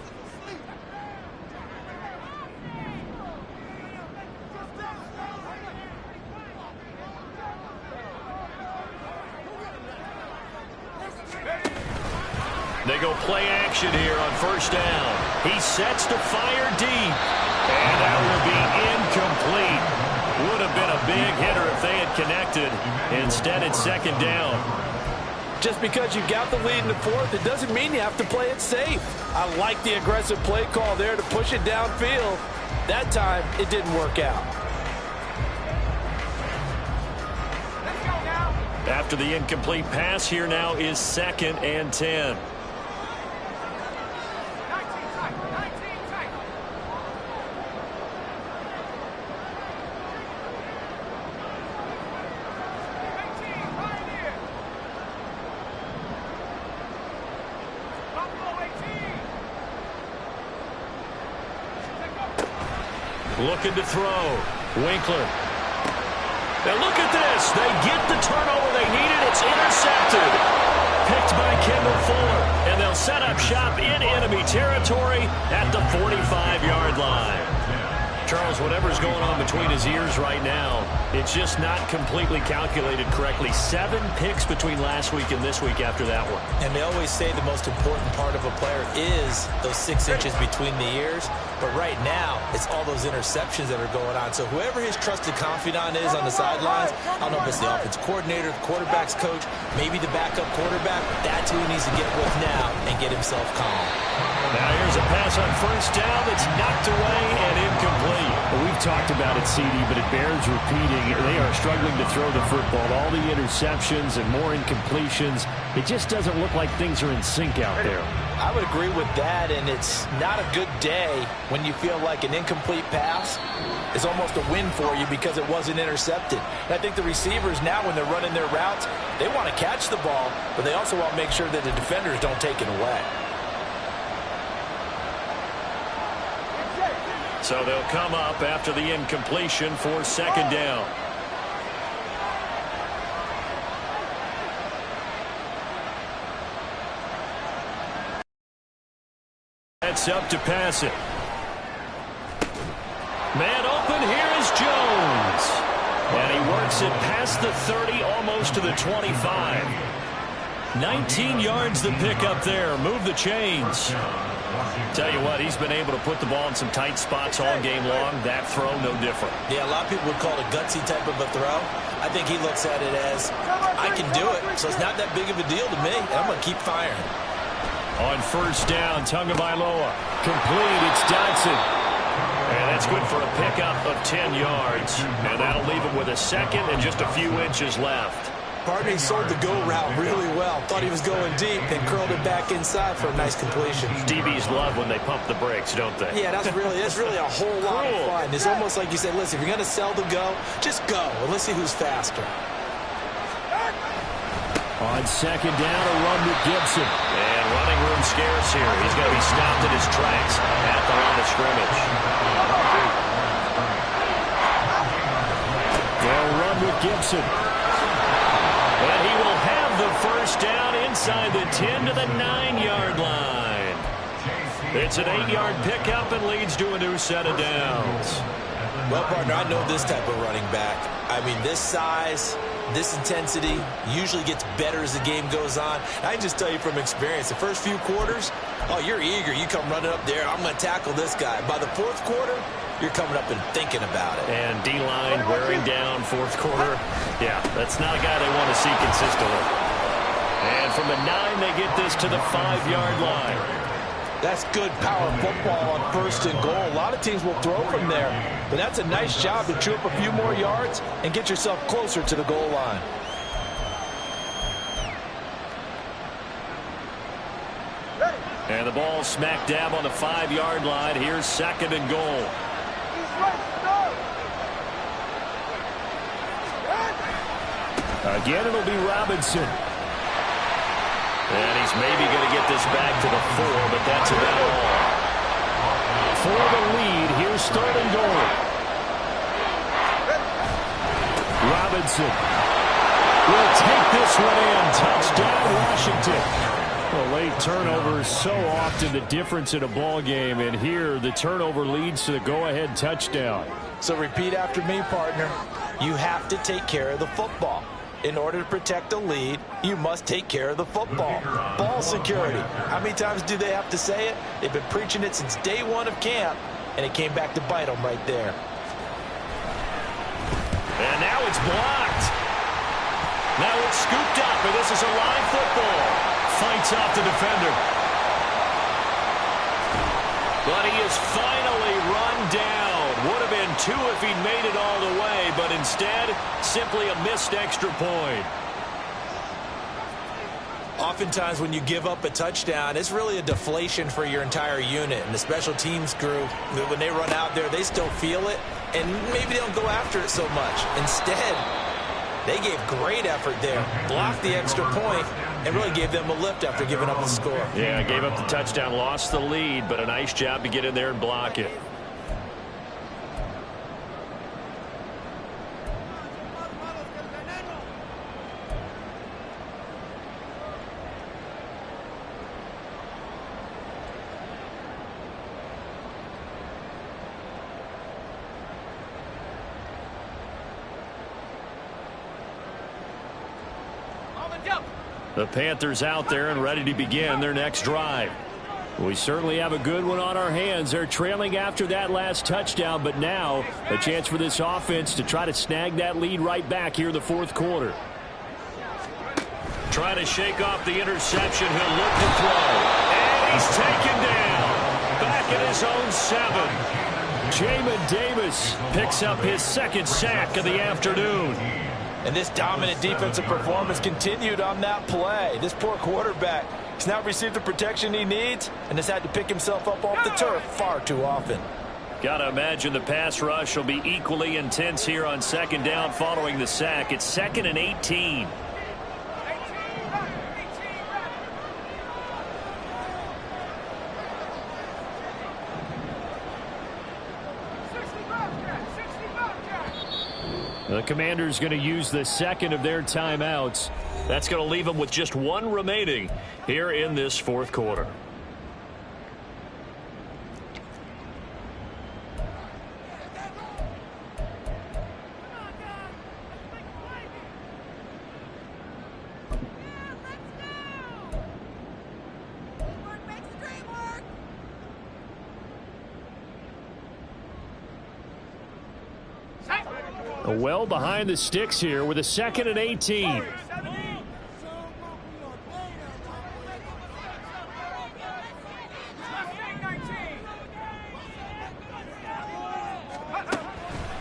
They go play action here on first down. He sets to fire deep. And that will be incomplete. Would have been a big hitter if they had connected. Instead, it's second down. Just because you got the lead in the fourth, it doesn't mean you have to play it safe. I like the aggressive play call there to push it downfield. That time, it didn't work out. After the incomplete pass, here now is 2nd and 10. Looking to throw. Winkler. Now look at this. They get the turnover they needed. It's intercepted. Picked by Kendall Fuller. And they'll set up shop in enemy territory at the 45-yard line. Charles, whatever's going on between his ears right now, it's just not completely calculated correctly. 7 picks between last week and this week after that one. And they always say the most important part of a player is those 6 inches between the ears. But right now, it's all those interceptions that are going on. So whoever his trusted confidant is on the sidelines, I don't know if it's the offensive coordinator, the quarterback's coach, maybe the backup quarterback, that's who he needs to get with now and get himself calm. Now here's a pass on first down that's knocked away and incomplete. Well, we've talked about it, CD, but it bears repeating. They are struggling to throw the football. All the interceptions and more incompletions. It just doesn't look like things are in sync out there. I would agree with that, and it's not a good day when you feel like an incomplete pass is almost a win for you because it wasn't intercepted. And I think the receivers now, when they're running their routes, they want to catch the ball, but they also want to make sure that the defenders don't take it away. So they'll come up after the incompletion for second down. That's up to pass it. Man open, here is Jones. And he works it past the 30, almost to the 25. 19 yards the pick up there. Move the chains. Tell you what, he's been able to put the ball in some tight spots all game long. That throw, no different. Yeah, a lot of people would call it a gutsy type of a throw. I think he looks at it as, I can do it, so it's not that big of a deal to me, and I'm going to keep firing. On first down, Tagovailoa. Complete, it's Dodson. And that's good for a pickup of 10 yards. And that'll leave him with a second and just a few inches left. Pardon me, sold the go route really well. Thought he was going deep and curled it back inside for a nice completion. DBs love when they pump the brakes, don't they? Yeah, that's really a whole lot of fun. It's almost like you said, listen, if you're going to sell the go, just go. And let's see who's faster. On second down, a run with Gibson. And running room scarce here. He's going to be stopped in his tracks at the line of scrimmage. They'll run with Gibson. And he will have the first down inside the 10 to the 9-yard line. It's an 8-yard pickup and leads to a new set of downs. Well, partner, I know this type of running back. I mean, this size, this intensity usually gets better as the game goes on. I can just tell you from experience, the first few quarters, oh, you're eager. You come running up there, I'm going to tackle this guy. By the fourth quarter, you're coming up and thinking about it. And D-line wearing down fourth quarter. Yeah, that's not a guy they want to see consistently. And from the 9, they get this to the 5-yard line. That's good power football on first and goal. A lot of teams will throw from there. But that's a nice job to chew up a few more yards and get yourself closer to the goal line. And the ball smack dab on the 5-yard line. Here's 2nd and goal. Again, it'll be Robinson. And he's maybe going to get this back to the 4, but that's about all. For the lead, here's 3rd and goal. Robinson will take this one in. Touchdown, Washington. Well, late turnovers so often the difference in a ball game, and here the turnover leads to the go-ahead touchdown. So repeat after me, partner. You have to take care of the football. In order to protect the lead, you must take care of the football. Ball security. How many times do they have to say it? They've been preaching it since day 1 of camp, and it came back to bite them right there. And now it's blocked. Now it's scooped up, and this is a live football. Fights off the defender. But he is finally run down. Would have been 2 if he'd made it all the way, but instead, simply a missed extra point. Oftentimes when you give up a touchdown, it's really a deflation for your entire unit. And the special teams group, when they run out there, they still feel it, and maybe they don't go after it so much. Instead, they gave great effort there, blocked the extra point, and really gave them a lift after giving up the score. Yeah, gave up the touchdown, lost the lead, but a nice job to get in there and block it. The Panthers out there and ready to begin their next drive. We certainly have a good one on our hands. They're trailing after that last touchdown, but now a chance for this offense to try to snag that lead right back here in the 4th quarter. Trying to shake off the interception. He'll look to throw. And he's taken down. Back at his own 7. Jamin Davis picks up his 2nd sack of the afternoon. And this dominant defensive performance continued on that play. This poor quarterback has not received the protection he needs and has had to pick himself up off the turf far too often. Got to imagine the pass rush will be equally intense here on 2nd down following the sack. It's 2nd and 18. The Commanders going to use the 2nd of their timeouts. That's going to leave them with just 1 remaining here in this 4th quarter. Well behind the sticks here with a 2nd and 18.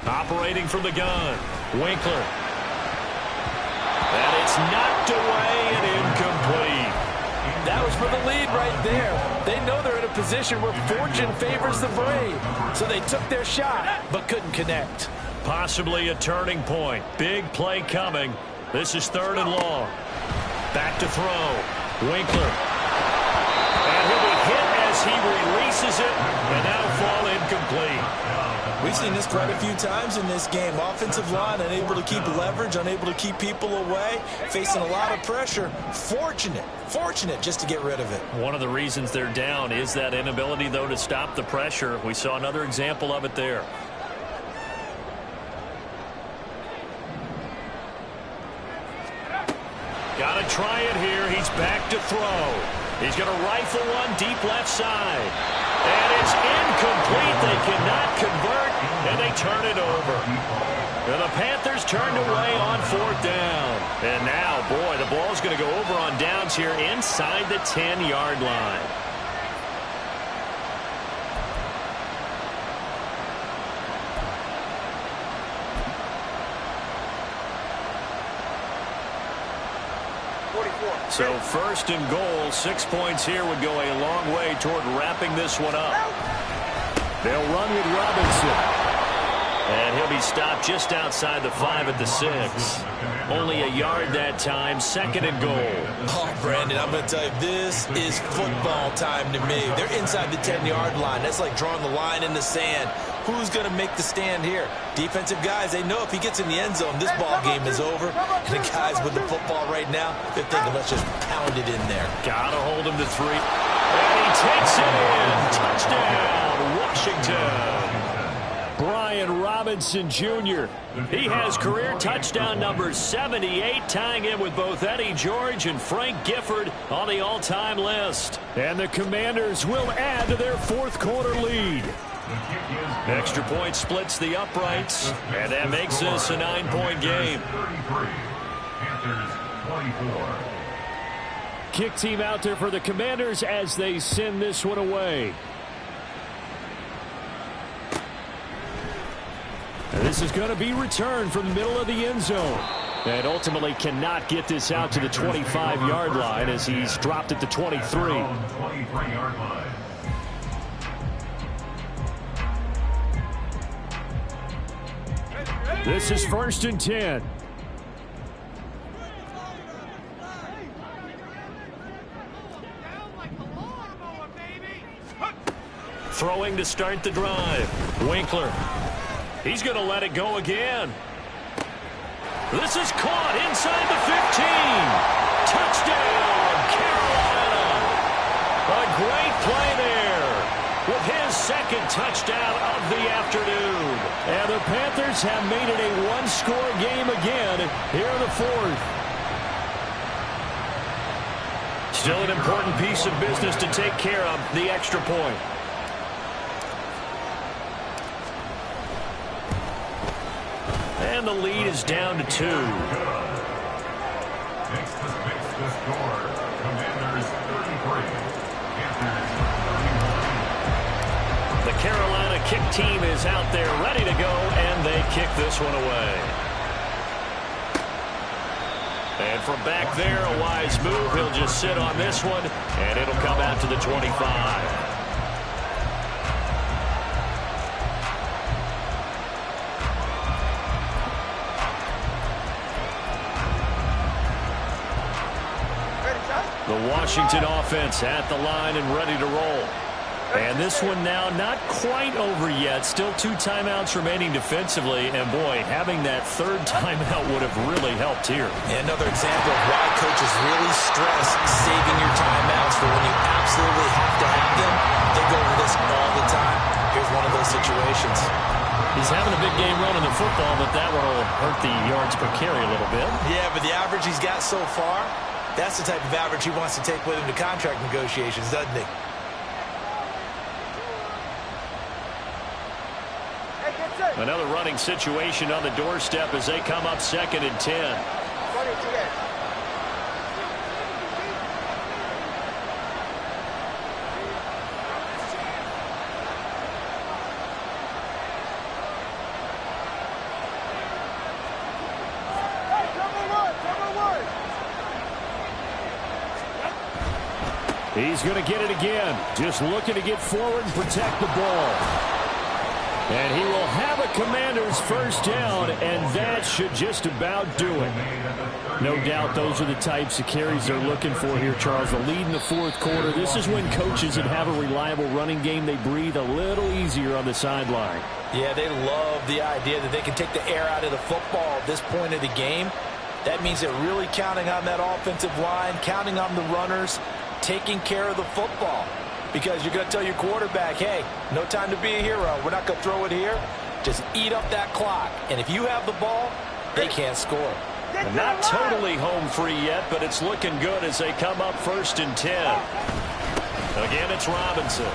Operating from the gun, Winkler. And it's knocked away and incomplete. That was for the lead right there. They know they're in a position where fortune favors the brave. So they took their shot, but couldn't connect. Possibly a turning point. Big play coming. This is 3rd and long. Back to throw. Winkler. And he'll be hit as he releases it. And now fall incomplete. We've seen this quite a few times in this game. Offensive line unable to keep leverage, unable to keep people away, facing a lot of pressure. Fortunate just to get rid of it. One of the reasons they're down is that inability, though, to stop the pressure. We saw another example of it there. Got to try it here. He's back to throw. He's going to rifle one deep left side. And it's incomplete. They cannot convert, and they turn it over. And the Panthers turned away on 4th down. And now, boy, the ball's going to go over on downs here inside the 10-yard line. So first and goal, 6 points here would go a long way toward wrapping this one up. They'll run with Robinson. And he'll be stopped just outside the 5 at the 6. Only a yard that time, second and goal. Oh, Brandon, I'm going to tell you, this is football time to me. They're inside the 10-yard line. That's like drawing the line in the sand. Who's going to make the stand here? Defensive guys, they know if he gets in the end zone, this ball game is over. And the guys with the football right now, they're thinking, let's just pound it in there. Got to hold him to 3. And he takes it in. Touchdown, Washington. Brian Robinson Jr. He has career touchdown number 78, tying in with both Eddie George and Frank Gifford on the all-time list. And the Commanders will add to their fourth quarter lead. Extra point splits the uprights, and that makes this a 9-point game. Panthers 24. Kick team out there for the Commanders as they send this one away. This is going to be returned from the middle of the end zone. And ultimately cannot get this out to the 25-yard line as he's dropped at the 23. 23-yard line. This is first and 10. Throwing to start the drive. Winkler. He's going to let it go again. This is caught inside the 15. Touchdown, Carolina. A great play there with his second touchdown of the afternoon. And the Panthers have made it a one-score game again here in the fourth. Still an important piece of business to take care of, the extra point. And the lead is down to 2. Makes the score. Commanders 33. Panthers 31. The Carolina kick team is out there ready to go, and they kick this one away. And from back there, a wise move. He'll just sit on this one, and it'll come out to the 25. The Washington offense at the line and ready to roll. And this one now not quite over yet. Still 2 timeouts remaining defensively. And, boy, having that third timeout would have really helped here. And another example of why coaches really stress saving your timeouts for when you absolutely have to have them. They go over this all the time. Here's one of those situations. He's having a big game running the football, but that will hurt the yards per carry a little bit. Yeah, but the average he's got so far, that's the type of average he wants to take with him to contract negotiations, doesn't he? Another running situation on the doorstep as they come up second and 10. He's going to get it again. Just looking to get forward and protect the ball. And he will have a Commander's first down, and that should just about do it. No doubt those are the types of carries they're looking for here, Charles. The lead in the fourth quarter. This is when coaches that have a reliable running game, they breathe a little easier on the sideline. Yeah, they love the idea that they can take the air out of the football at this point of the game. That means they're really counting on that offensive line, counting on the runners, taking care of the football. Because you're going to tell your quarterback, hey, no time to be a hero. We're not going to throw it here. Just eat up that clock. And if you have the ball, they can't score. And not totally home free yet, but it's looking good as they come up first and 10. Again, it's Robinson.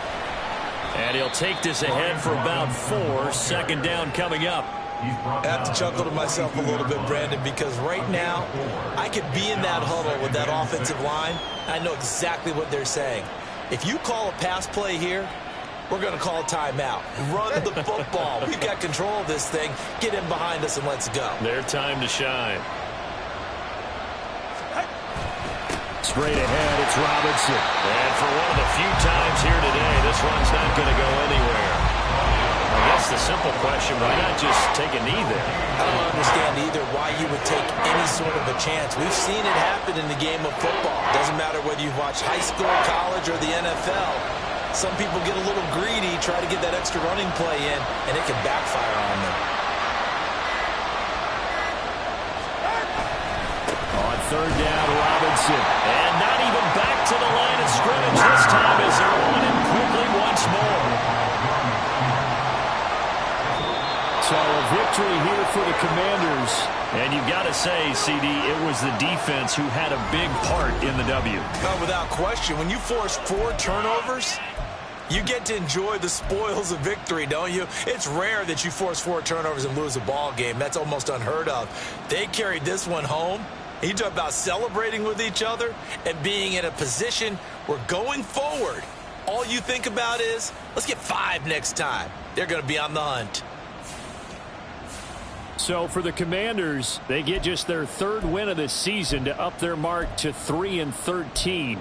And he'll take this ahead for about 4. Second down coming up. I have to chuckle to myself a little bit, Brandon, because right now I could be in that huddle with that offensive line. I know exactly what they're saying. If you call a pass play here, we're going to call a timeout. Run the football. We've got control of this thing. Get in behind us and let's go. Their time to shine. Straight ahead, it's Robinson. And for one of the few times here today, this run's not going to go anywhere. I guess the simple question, why not just take a knee there? I don't understand either why you would take any sort of a chance. We've seen it happen in the game of football. Doesn't matter whether you watch high school, college, or the NFL. Some people get a little greedy, try to get that extra running play in, and it can backfire on them. On third down, Robinson. And not even back to the line of scrimmage this time as they're on him quickly once more. So a victory here for the Commanders. And you've got to say, CD, it was the defense who had a big part in the W. No, without question. When you force 4 turnovers, you get to enjoy the spoils of victory, don't you? It's rare that you force 4 turnovers and lose a ball game. That's almost unheard of. They carried this one home. You talk about celebrating with each other and being in a position where going forward, all you think about is, let's get 5 next time. They're going to be on the hunt. So for the Commanders, they get just their 3rd win of the season to up their mark to 3-13.